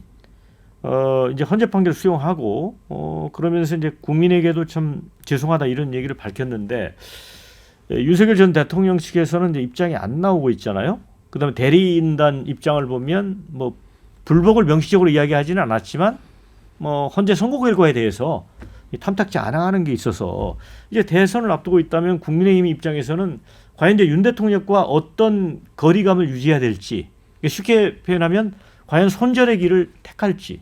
이제 헌재 판결 수용하고 그러면서 이제 국민에게도 참 죄송하다 이런 얘기를 밝혔는데 윤석열 전 대통령 측에서는 이제 입장이 안 나오고 있잖아요. 그다음에 대리인단 입장을 보면 뭐 불복을 명시적으로 이야기하지는 않았지만 뭐 헌재 선고 결과에 대해서 탐탁지 않아 하는 게 있어서 이제 대선을 앞두고 있다면 국민의힘 입장에서는 과연 이제 윤 대통령과 어떤 거리감을 유지해야 될지 쉽게 표현하면 과연 손절의 길을 택할지.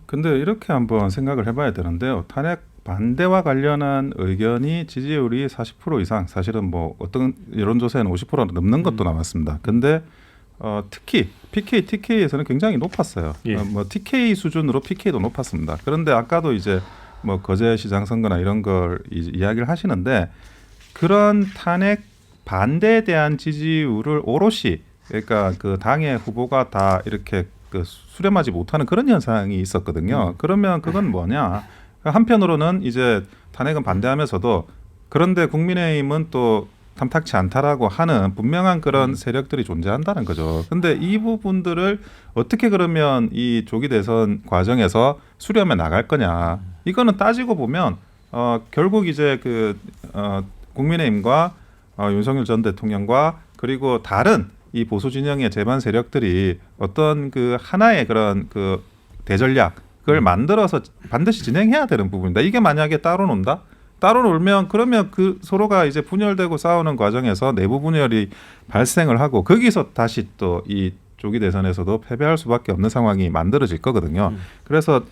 근데 이렇게 한번 생각을 해봐야 되는데요. 탄핵 반대와 관련한 의견이 지지율이 40% 이상, 사실은 뭐 어떤 여론조사에는 50%를 넘는 것도 나왔습니다. 근데 특히 PK, TK에서는 굉장히 높았어요. 예. 뭐 TK 수준으로 PK도 높았습니다. 그런데 아까도 이제 뭐 거제 시장 선거나 이런 걸 이야기를 하시는데 그런 탄핵 반대에 대한 지지율을 오롯이 그러니까 그 당의 후보가 다 이렇게 그 수렴하지 못하는 그런 현상이 있었거든요. 그러면 그건 뭐냐? 한편으로는 이제 탄핵은 반대하면서도 그런데 국민의힘은 또 탐탁치 않다라고 하는 분명한 그런 세력들이 존재한다는 거죠. 근데 이 부분들을 어떻게 그러면 이 조기 대선 과정에서 수렴해 나갈 거냐? 이거는 따지고 보면 결국 이제 국민의힘과 윤석열 전 대통령과 그리고 다른 이 보수 진영의 제반 세력들이 어떤 그 하나의 그런 그 대전략을 만들어서 반드시 진행해야 되는 부분입니다. 이게 만약에 따로 논다? 따로 놀면 그러면 그 서로가 이제 분열되고 싸우는 과정에서 내부 분열이 발생을 하고 거기서 다시 또 이 조기 대선에서도 패배할 수밖에 없는 상황이 만들어질 거거든요. 그래서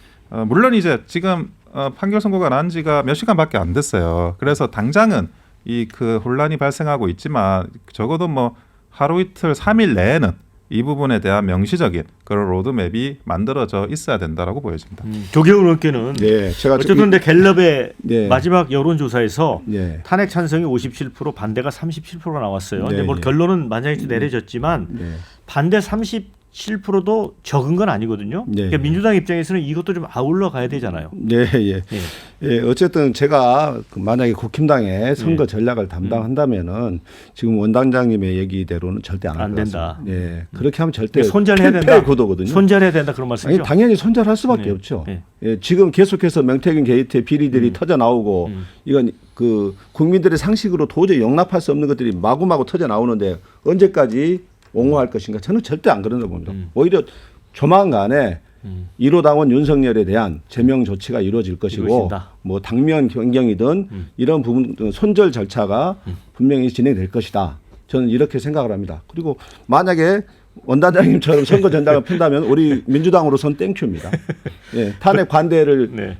물론 이제 지금 판결 선고가 난 지가 몇 시간밖에 안 됐어요. 그래서 당장은 이 그 혼란이 발생하고 있지만 적어도 뭐 하루 이틀 3일 내에는 이 부분에 대한 명시적인 그런 로드맵이 만들어져 있어야 된다라고 보여집니다. 조계훈 의원께는 제가 어쨌든 근데 갤럽의 네. 마지막 여론조사에서 네. 탄핵 찬성이 57% 반대가 37%가 나왔어요. 근데 네, 뭐 네. 결론은 만장일치 내려졌지만 네. 반대 37%도 적은 건 아니거든요. 네. 그러니까 민주당 입장에서는 이것도 좀 아울러 가야 되잖아요. 네, 예. 예, 어쨌든 제가 만약에 국힘당의 선거 전략을 담당한다면은 지금 원당장님의 얘기대로는 절대 안 할 안 것 된다. 같습니다. 예, 그렇게 하면 절대 손절해야 된다. 패의 구도거든요. 손절해야 된다 그런 말씀이죠. 아니, 당연히 손절할 수밖에 네. 없죠. 네. 예, 지금 계속해서 명태균 게이트의 비리들이 터져 나오고 이건 그 국민들의 상식으로 도저히 용납할 수 없는 것들이 마구마구 터져 나오는데 언제까지 옹호할 것인가? 저는 절대 안 그런다고 봅니다. 오히려 조만간에 1호 당원 윤석열에 대한 제명 조치가 이루어질 것이고 이루어진다. 뭐 당면 변경이든 이런 부분 손절 절차가 분명히 진행될 것이다. 저는 이렇게 생각을 합니다. 그리고 만약에 원단장님처럼 선거 전략을 핀다면 우리 민주당으로선 땡큐입니다. 예, 탄핵 반대를 네.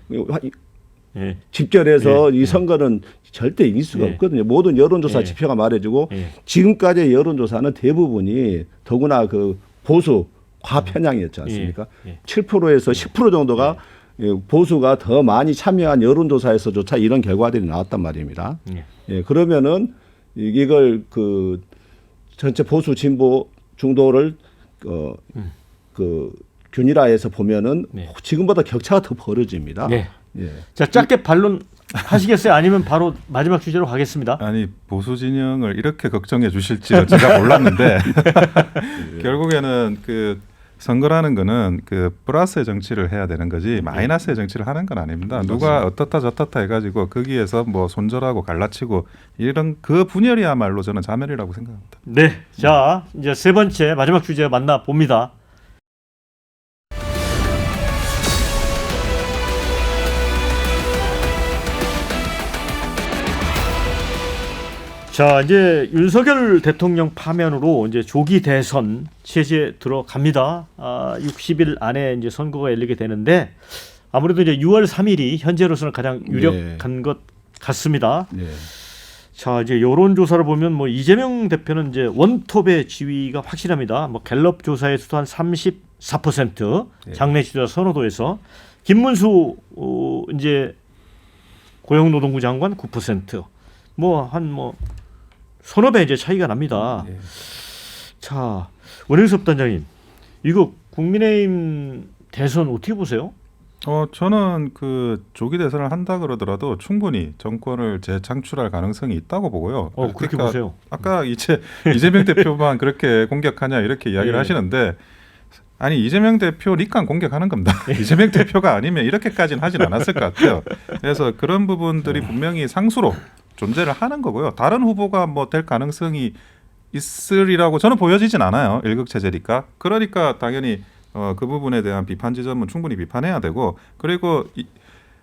예. 집결해서 예. 이 선거는 절대 이길 수가 예. 없거든요. 모든 여론조사 예. 지표가 말해주고 예. 지금까지의 여론조사는 대부분이 더구나 그 보수 과편향이었지 않습니까? 예. 7%에서 10% 정도가 보수가 더 많이 참여한 여론조사에서조차 이런 결과들이 나왔단 말입니다. 예. 예, 그러면은 이걸 그 전체 보수 진보 중도를 그 균일화해서 보면은 네. 지금보다 격차가 더 벌어집니다. 예. 예. 자, 짧게 반론 하시겠어요? 아니면 바로 마지막 주제로 가겠습니다. 아니 보수 진영을 이렇게 걱정해 주실지는 제가 몰랐는데 결국에는 그 선거라는 거는 그 플러스의 정치를 해야 되는 거지 마이너스의 정치를 하는 건 아닙니다. 누가 어떻다 저떻다 해가지고 거기에서 뭐 손절하고 갈라치고 이런 그 분열이야말로 저는 자멸이라고 생각합니다. 네. 자, 이제 세 번째 마지막 주제 만나 봅니다. 자, 이제 윤석열 대통령 파면으로 이제 조기 대선 체제에 들어갑니다. 60일 안에 이제 선거가 열리게 되는데 아무래도 이제 6월 3일이 현재로서는 가장 유력한 것 같습니다. 네. 자, 이제 여론조사를 보면 뭐 이재명 대표는 이제 원톱의 지위가 확실합니다. 뭐 갤럽 조사에서도 한 34% 장내 지지자 선호도에서 김문수 이제 고용노동부 장관 9% 뭐 한 서너 배 이제 차이가 납니다. 예. 자, 원영섭 단장님, 이거 국민의힘 대선 어떻게 보세요? 저는 그 조기 대선을 한다 그러더라도 충분히 정권을 재창출할 가능성이 있다고 보고요. 그렇게 보세요. 아까 이재명 대표만 그렇게 공격하냐 이렇게 이야기를 예. 하시는데 아니 이재명 대표 니깐 공격하는 겁니다. 이재명 대표가 아니면 이렇게까지는 하진 않았을 것 같아요. 그래서 그런 부분들이 분명히 상수로 존재를 하는 거고요. 다른 후보가 뭐 될 가능성이 있으리라고 저는 보여지진 않아요. 일극체제니까. 그러니까 당연히 그 부분에 대한 비판 지점은 충분히 비판해야 되고 그리고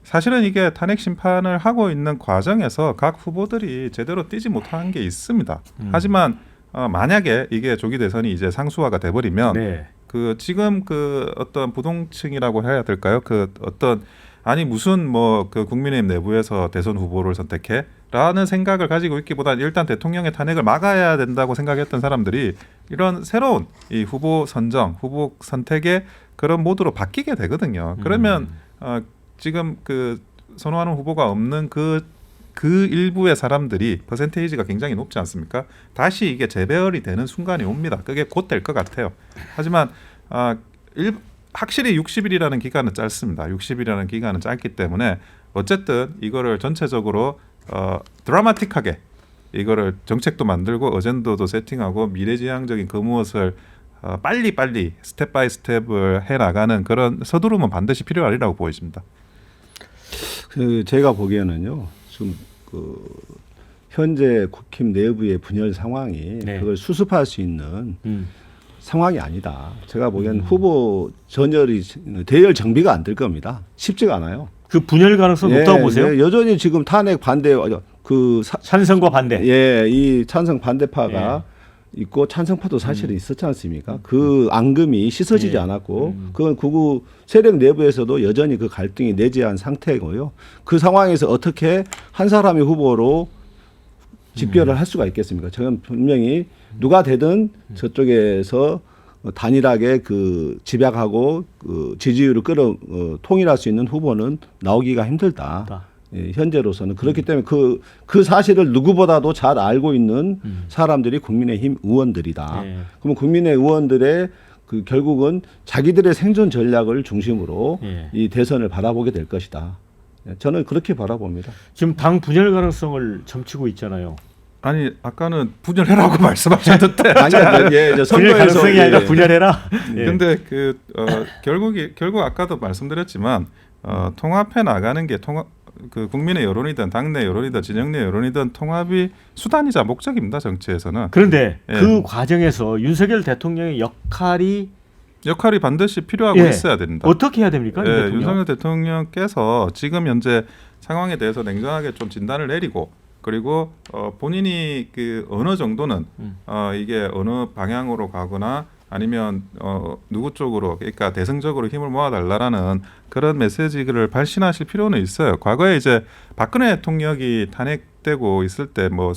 사실은 이게 탄핵 심판을 하고 있는 과정에서 각 후보들이 제대로 뛰지 못한 게 있습니다. 하지만 만약에 이게 조기 대선이 이제 상수화가 돼버리면 네. 그 지금 그 어떤 부동층이라고 해야 될까요? 그 어떤 아니 무슨 뭐 그 국민의힘 내부에서 대선 후보를 선택해라는 생각을 가지고 있기보다는 일단 대통령의 탄핵을 막아야 된다고 생각했던 사람들이 이런 새로운 이 후보 선정, 후보 선택의 그런 모드로 바뀌게 되거든요. 그러면 지금 그 선호하는 후보가 없는 그 일부의 사람들이 퍼센테이지가 굉장히 높지 않습니까? 다시 이게 재배열이 되는 순간이 옵니다. 그게 곧 될 것 같아요. 하지만 확실히 60일이라는 기간은 짧습니다. 60일이라는 기간은 짧기 때문에 어쨌든 이거를 전체적으로 드라마틱하게 이거를 정책도 만들고 어젠더도 세팅하고 미래지향적인 그 무엇을 빨리 스텝 바이 스텝을 해나가는 그런 서두름은 반드시 필요하리라고 보여집니다. 제가 보기에는요. 지금 그 현재 국힘 내부의 분열 상황이 네. 그걸 수습할 수 있는 상황이 아니다. 제가 보기에는 후보 전열이 대열 정비가 안 될 겁니다. 쉽지가 않아요. 그 분열 가능성 높다고 보세요? 예, 여전히 지금 탄핵 반대 찬성과 반대. 이 찬성 반대파가 있고 찬성파도 사실은 있었지 않습니까? 그 앙금이 씻어지지 않았고 그건 극우 세력 내부에서도 여전히 그 갈등이 내재한 상태고요. 그 상황에서 어떻게 한 사람의 후보로 집결을 할 수가 있겠습니까? 저는 분명히 누가 되든 저쪽에서 단일하게 그 집약하고 그 지지율을 통일할 수 있는 후보는 나오기가 힘들다. 예, 현재로서는 그렇기 때문에 그 사실을 누구보다도 잘 알고 있는 사람들이 국민의힘 의원들이다. 예. 그러면 국민의 의원들의 그 결국은 자기들의 생존 전략을 중심으로 예. 이 대선을 바라보게 될 것이다. 예, 저는 그렇게 바라봅니다. 지금 당 분열 가능성을 점치고 있잖아요. 아니 아까는 분열해라고 말씀하셨는데 아니요, 분열 선거에서 가능성이 아니라 분열해라. 예. 근데 결국 아까도 말씀드렸지만 통합해 나가는 게 그 국민의 여론이든 당내 여론이든 진영 내 여론이든 통합이 수단이자 목적입니다. 정치에서는. 그런데 예. 그 과정에서 윤석열 대통령의 역할이 반드시 필요하고 예. 있어야 됩니다. 어떻게 해야 됩니까? 예, 대통령? 윤석열 대통령께서 지금 현재 상황에 대해서 냉정하게 좀 진단을 내리고 그리고 본인이 그 어느 정도는 이게 어느 방향으로 가거나 아니면 누구 쪽으로 그러니까 대승적으로 힘을 모아달라라는 그런 메시지를 발신하실 필요는 있어요. 과거에 이제 박근혜 대통령이 탄핵되고 있을 때 뭐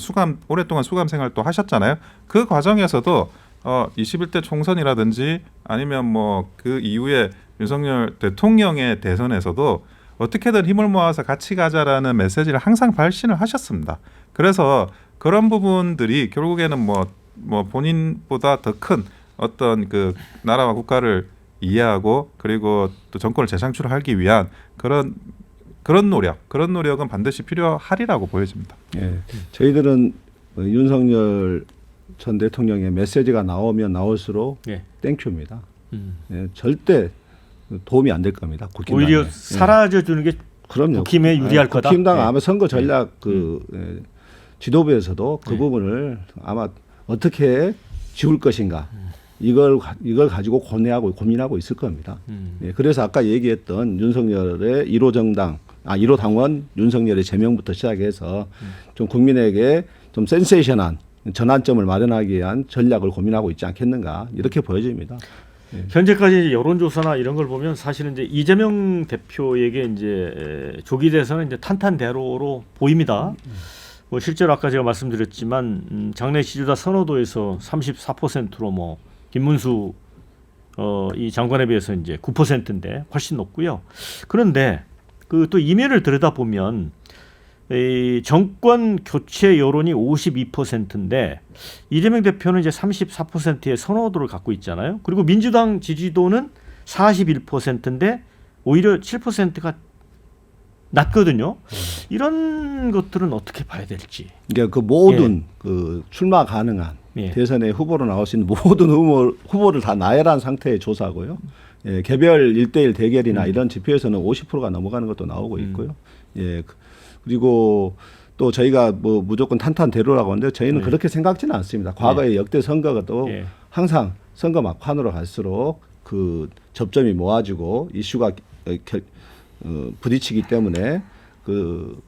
오랫동안 수감 생활도 하셨잖아요. 그 과정에서도 21대 총선이라든지 아니면 뭐 그 이후에 윤석열 대통령의 대선에서도 어떻게든 힘을 모아서 같이 가자라는 메시지를 항상 발신을 하셨습니다. 그래서 그런 부분들이 결국에는 뭐 본인보다 더 큰 어떤 그 나라와 국가를 이해하고 그리고 또 정권을 재창출하기 위한 그런 노력은 반드시 필요하리라고 보여집니다. 예, 저희들은 윤석열 전 대통령의 메시지가 나오면 나올수록 예. 땡큐입니다. 예, 절대 도움이 안 될 겁니다. 국힘당에. 오히려 사라져 주는 게 그럼요. 국힘에 유리할 거다. 국힘당 예. 아마 선거 전략 지도부에서도 그 예. 부분을 아마 어떻게 지울 것인가 이걸 가지고 고민하고 있을 겁니다. 예, 그래서 아까 얘기했던 윤석열의 1호 정당, 1호 당원 윤석열의 제명부터 시작해서 좀 국민에게 좀 센세이션한 전환점을 마련하기 위한 전략을 고민하고 있지 않겠는가 이렇게 보여집니다. 현재까지 여론조사나 이런 걸 보면 사실은 이제 이재명 대표에게 이제 조기 대선은 이제 탄탄대로로 보입니다. 뭐 실제로 아까 제가 말씀드렸지만 장내 지지자 선호도에서 34%로 뭐 김문수 이 장관에 비해서 이제 9%인데 훨씬 높고요. 그런데 그 또 이면을 들여다보면 이 정권 교체 여론이 52%인데 이재명 대표는 이제 34%의 선호도를 갖고 있잖아요. 그리고 민주당 지지도는 41%인데 오히려 7%가 낮거든요. 이런 것들은 어떻게 봐야 될지. 그러니까 그 모든 그 출마 가능한 예. 대선에 후보로 나올 수 있는 모든 후보를 다 나열한 상태의 조사고요. 예, 개별 1대1 대결이나 이런 지표에서는 50%가 넘어가는 것도 나오고 있고요. 예, 그리고 또 저희가 뭐 무조건 탄탄대로라고 하는데 저희는 네. 그렇게 생각지는 않습니다. 과거의 역대 선거가 또 예. 항상 선거 막판으로 갈수록 그 접점이 모아지고 이슈가 부딪히기 때문에 그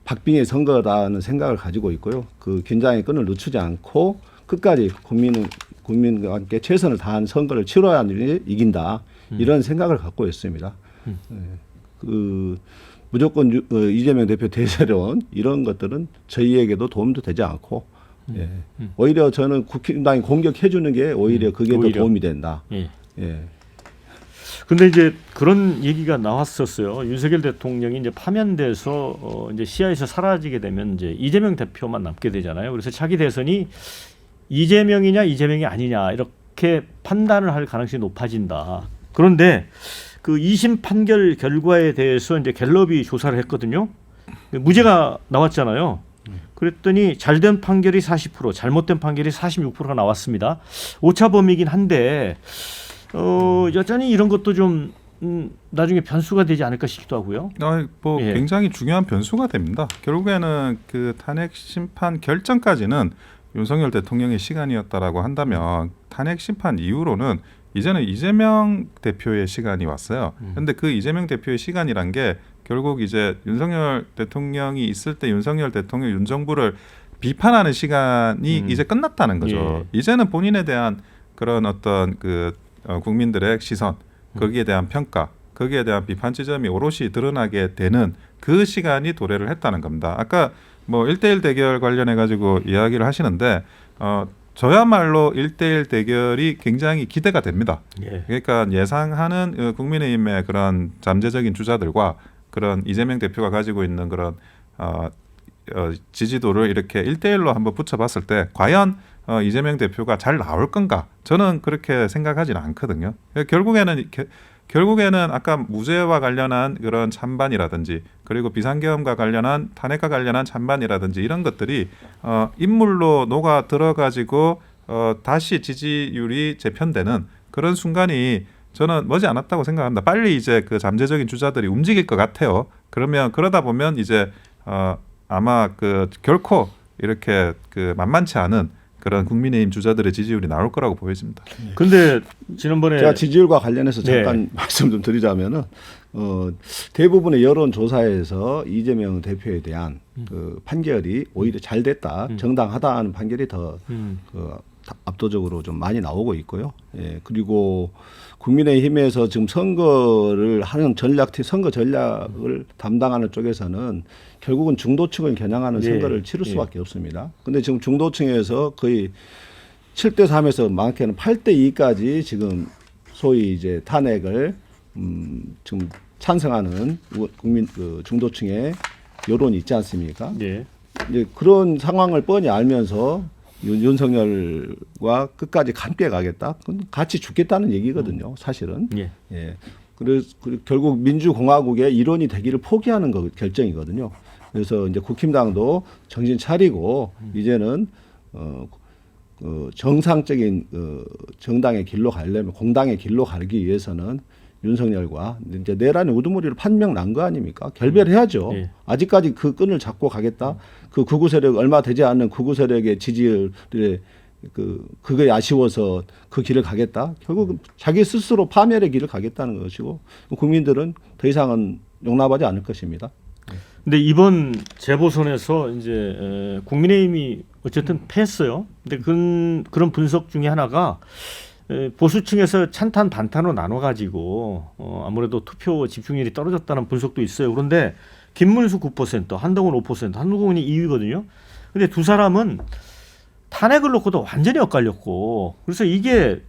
박빙의 선거라는 생각을 가지고 있고요. 그 긴장의 끈을 늦추지 않고 끝까지 국민과 함께 최선을 다한 선거를 치러야지 이긴다. 이런 생각을 갖고 있습니다. 그 무조건 이재명 대표 대세론 이런 것들은 저희에게도 도움도 되지 않고 예. 오히려 저는 국힘당이 공격해 주는 게 오히려 그게 더 도움이 된다. 예. 예. 근데 이제 그런 얘기가 나왔었어요. 윤석열 대통령이 이제 파면돼서 이제 시야에서 사라지게 되면 이제 이재명 대표만 남게 되잖아요. 그래서 차기 대선이 이재명이냐 이재명이 아니냐 이렇게 판단을 할 가능성이 높아진다. 그런데 그 2심 판결 결과에 대해서 이제 갤럽이 조사를 했거든요. 무죄가 나왔잖아요. 그랬더니 잘된 판결이 40%, 잘못된 판결이 46%가 나왔습니다. 오차 범위이긴 한데 여전히 이런 것도 좀 나중에 변수가 되지 않을까 싶기도 하고요. 예. 굉장히 중요한 변수가 됩니다. 결국에는 그 탄핵 심판 결정까지는 윤석열 대통령의 시간이었다라고 한다면 탄핵 심판 이후로는 이제는 이재명 대표의 시간이 왔어요. 그런데 그 이재명 대표의 시간이란 게 결국 이제 윤석열 대통령이 있을 때 윤석열 대통령 윤 정부를 비판하는 시간이 이제 끝났다는 거죠. 예. 이제는 본인에 대한 그런 어떤 그 국민들의 시선, 거기에 대한 평가, 거기에 대한 비판 지점이 오롯이 드러나게 되는 그 시간이 도래를 했다는 겁니다. 아까 뭐 1대1 대결 관련해 가지고 이야기를 하시는데 저야말로 1대1 대결이 굉장히 기대가 됩니다. 예. 그러니까 예상하는 국민의힘의 그런 잠재적인 주자들과 그런 이재명 대표가 가지고 있는 그런 지지도를 이렇게 1대1로 한번 붙여봤을 때 과연 이재명 대표가 잘 나올 건가? 저는 그렇게 생각하지는 않거든요. 결국에는 아까 무죄와 관련한 그런 찬반이라든지 그리고 비상계엄과 관련한 탄핵과 관련한 찬반이라든지 이런 것들이 인물로 녹아 들어가지고 다시 지지율이 재편되는 그런 순간이 저는 머지 않았다고 생각합니다. 빨리 이제 그 잠재적인 주자들이 움직일 것 같아요. 그러다 보면 이제 아마 그 결코 이렇게 그 만만치 않은 그런 국민의힘 주자들의 지지율이 나올 거라고 보여집니다. 근데 지난번에 제가 지지율과 관련해서 잠깐 말씀 좀 드리자면은 대부분의 여론 조사에서 이재명 대표에 대한 그 판결이 오히려 잘 됐다, 정당하다는 판결이 더 압도적으로 좀 많이 나오고 있고요. 예, 그리고 국민의힘에서 지금 선거를 하는 선거 전략을 담당하는 쪽에서는 결국은 중도층을 겨냥하는 예, 선거를 치를 수밖에 없습니다. 근데 지금 중도층에서 거의 7대 3에서 많게는 8대 2까지 지금 소위 이제 탄핵을 지금 찬성하는 국민 중도층의 여론이 있지 않습니까? 예. 이제 그런 상황을 뻔히 알면서 윤석열과 끝까지 함께 가겠다. 그건 같이 죽겠다는 얘기거든요. 사실은. 예. 예. 그래서 결국 민주공화국의 일원이 되기를 포기하는 결정이거든요. 그래서 이제 국힘당도 정신 차리고 이제는 정상적인 정당의 길로 가려면 공당의 길로 가기 위해서는 윤석열과 이제 내란의 우두머리로 판명 난 거 아닙니까? 결별해야죠. 예. 아직까지 그 끈을 잡고 가겠다. 그 극우 세력 얼마 되지 않는 극우 세력의 지지율에 그게 아쉬워서 그 길을 가겠다. 결국 자기 스스로 파멸의 길을 가겠다는 것이고 국민들은 더 이상은 용납하지 않을 것입니다. 근데 이번 재보선에서 이제 국민의힘이 어쨌든 패했어요. 근데 그런 분석 중에 하나가 보수층에서 찬탄 반탄으로 나눠가지고 아무래도 투표 집중률이 떨어졌다는 분석도 있어요. 그런데 김문수 9%, 한동훈 5%, 한동훈이 2위거든요. 근데 두 사람은 탄핵을 놓고도 완전히 엇갈렸고, 그래서 이게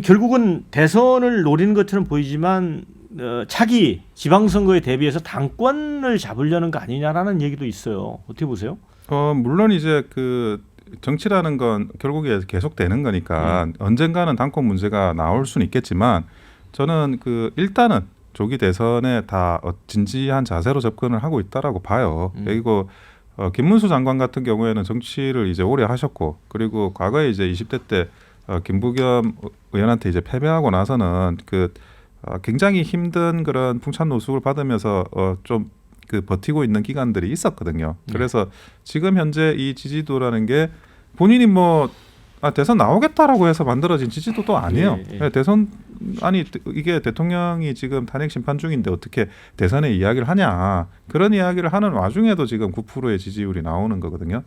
결국은 대선을 노리는 것처럼 보이지만 차기 지방선거에 대비해서 당권을 잡으려는 거 아니냐라는 얘기도 있어요. 어떻게 보세요? 물론 이제 그 정치라는 건 결국에 계속되는 거니까 언젠가는 당권 문제가 나올 수는 있겠지만 저는 그 일단은 조기 대선에 다 진지한 자세로 접근을 하고 있다라고 봐요. 그리고 김문수 장관 같은 경우에는 정치를 이제 오래 하셨고, 그리고 과거에 이제 20대 때 김부겸 의원한테 이제 패배하고 나서는 굉장히 힘든 그런 풍찬노숙을 받으면서 좀 버티고 있는 기간들이 있었거든요. 그래서 지금 현재 이 지지도라는 게 본인이 대선 나오겠다라고 해서 만들어진 지지도도 아니에요. 대선 이게 대통령이 지금 탄핵 심판 중인데 어떻게 대선의 이야기를 하냐, 그런 이야기를 하는 와중에도 지금 9%의 지지율이 나오는 거거든요.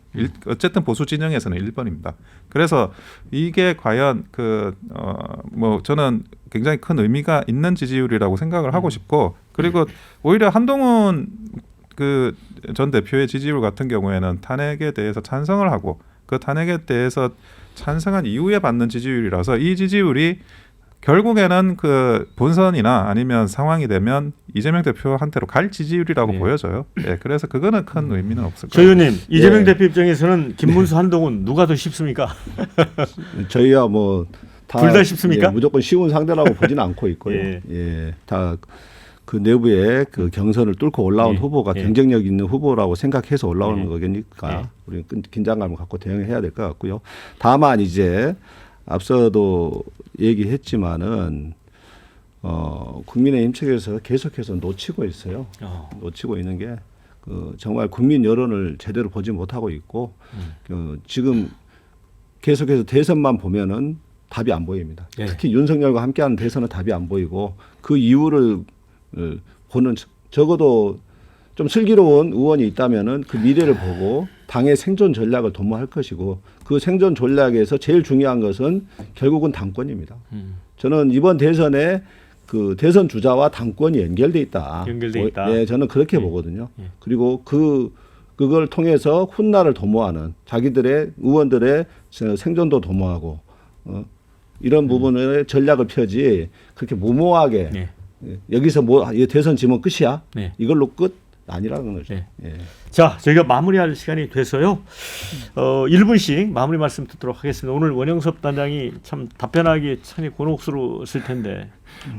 어쨌든 보수 진영에서는 1번입니다. 그래서 이게 과연 저는 굉장히 큰 의미가 있는 지지율이라고 생각을 하고 싶고, 그리고 오히려 한동훈 전 대표의 지지율 같은 경우에는 탄핵에 대해서 찬성을 하고 그 탄핵에 대해서 찬성한 이후에 받는 지지율이라서 이 지지율이 결국에는 본선이나 아니면 상황이 되면 이재명 대표한테로 갈 지지율이라고 보여져요. 예, 그래서 그거는 큰 의미는 없을 조 거예요. 의원님, 이재명 대표 입장에서는 김문수, 한동훈 누가 더 쉽습니까? 저희야 둘 다 쉽습니까? 무조건 쉬운 상대라고 보지는 않고 있고요. 다 그 내부에 그 경선을 뚫고 올라온 후보가 경쟁력 있는 후보라고 생각해서 올라오는 거니까 우리는 긴장감을 갖고 대응해야 될 것 같고요. 다만 이제 앞서도 얘기했지만은 국민의힘 측에서 계속해서 놓치고 있어요. 놓치고 있는 게 정말 국민 여론을 제대로 보지 못하고 있고 지금 계속해서 대선만 보면은 답이 안 보입니다. 특히 윤석열과 함께하는 대선은 답이 안 보이고 그 이유를 보는, 적어도 좀 슬기로운 의원이 있다면은 그 미래를 보고 당의 생존 전략을 도모할 것이고, 그 생존 전략에서 제일 중요한 것은 결국은 당권입니다. 저는 이번 대선에 그 대선 주자와 당권이 연결돼 있다. 예, 저는 그렇게 보거든요. 그리고 그걸 통해서 훗날을 도모하는 자기들의 의원들의 생존도 도모하고 이런 부분의 전략을 펴지 그렇게 무모하게 여기서 대선 지면 끝이야. 이걸로 끝 아니라는 거죠. 자, 저희가 마무리할 시간이 돼서요. 1분씩 마무리 말씀 듣도록 하겠습니다. 오늘 원영섭 단장이 참 답변하기 참 곤혹스러웠을 텐데.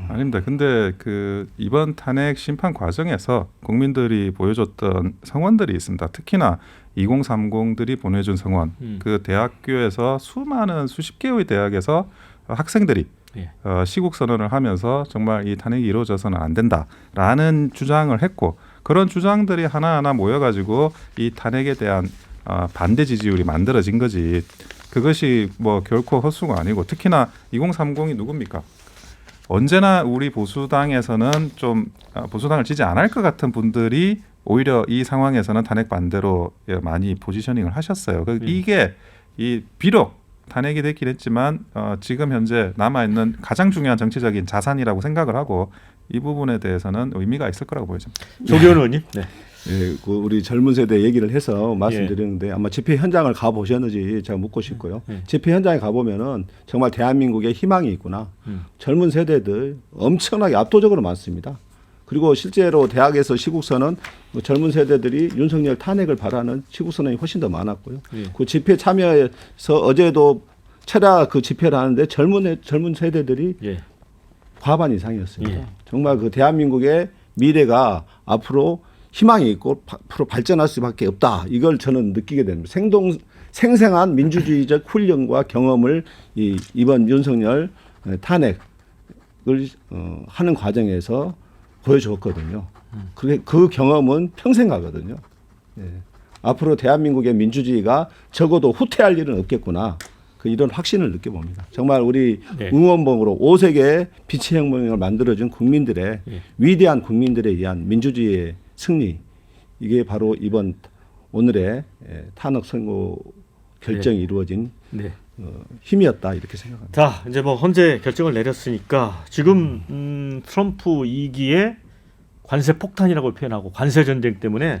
아닙니다. 근데 이번 탄핵 심판 과정에서 국민들이 보여줬던 성원들이 있습니다. 특히나 2030들이 보내준 성원. 그 대학교에서 수십 개의 대학에서 학생들이 시국 선언을 하면서 정말 이 탄핵이 이루어져서는 안 된다라는 주장을 했고, 그런 주장들이 하나하나 모여가지고 이 탄핵에 대한 반대 지지율이 만들어진 거지. 그것이 결코 헛수가 아니고, 특히나 2030이 누굽니까? 언제나 우리 보수당에서는 좀 보수당을 지지 않을 것 같은 분들이 오히려 이 상황에서는 탄핵 반대로 많이 포지셔닝을 하셨어요. 이게 비록 탄핵이 됐긴 했지만 지금 현재 남아있는 가장 중요한 정치적인 자산이라고 생각을 하고 이 부분에 대해서는 의미가 있을 거라고 보여집니다. 조기현 의원님. 네. 예, 그 우리 젊은 세대 얘기를 해서 말씀드리는데 아마 집회 현장을 가 보셨는지 제가 묻고 싶고요. 집회 현장에 가 보면은 정말 대한민국에 희망이 있구나. 젊은 세대들 엄청나게 압도적으로 많습니다. 그리고 실제로 대학에서 시국선언 젊은 세대들이 윤석열 탄핵을 바라는 시국선언이 훨씬 더 많았고요. 그 집회 참여해서 어제도 철야 그 집회를 하는데 젊은 세대들이 과반 이상이었습니다. 정말 그 대한민국의 미래가 앞으로 희망이 있고 앞으로 발전할 수밖에 없다. 이걸 저는 느끼게 됩니다. 생생한 민주주의적 훈련과 경험을 이번 윤석열 탄핵을 하는 과정에서 보여줬거든요. 그 경험은 평생 가거든요. 예. 앞으로 대한민국의 민주주의가 적어도 후퇴할 일은 없겠구나. 이런 확신을 느껴봅니다. 정말 우리 응원봉으로 5세계의 빛의 혁명을 만들어준 국민들의 위대한 국민들에 의한 민주주의의 승리, 이게 바로 이번 오늘의 탄핵 선고 결정이 이루어진 힘이었다 이렇게 생각합니다. 자, 이제 뭐 헌재 결정을 내렸으니까 지금 트럼프 2기의 관세 폭탄이라고 표현하고 관세 전쟁 때문에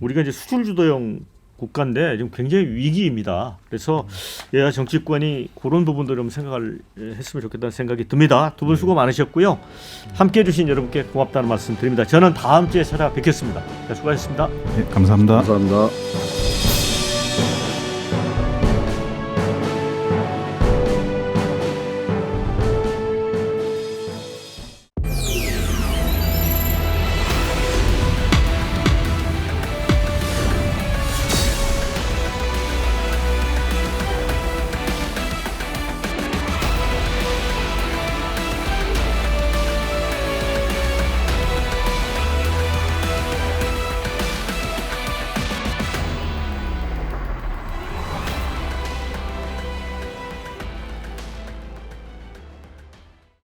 우리가 이제 수출 주도형 국가인데 지금 굉장히 위기입니다. 그래서 여야 정치권이 그런 부분들을 좀 생각을 했으면 좋겠다는 생각이 듭니다. 두 분 수고 많으셨고요. 함께해 주신 여러분께 고맙다는 말씀 드립니다. 저는 다음 주에 찾아뵙겠습니다. 수고하셨습니다. 네, 감사합니다. 감사합니다.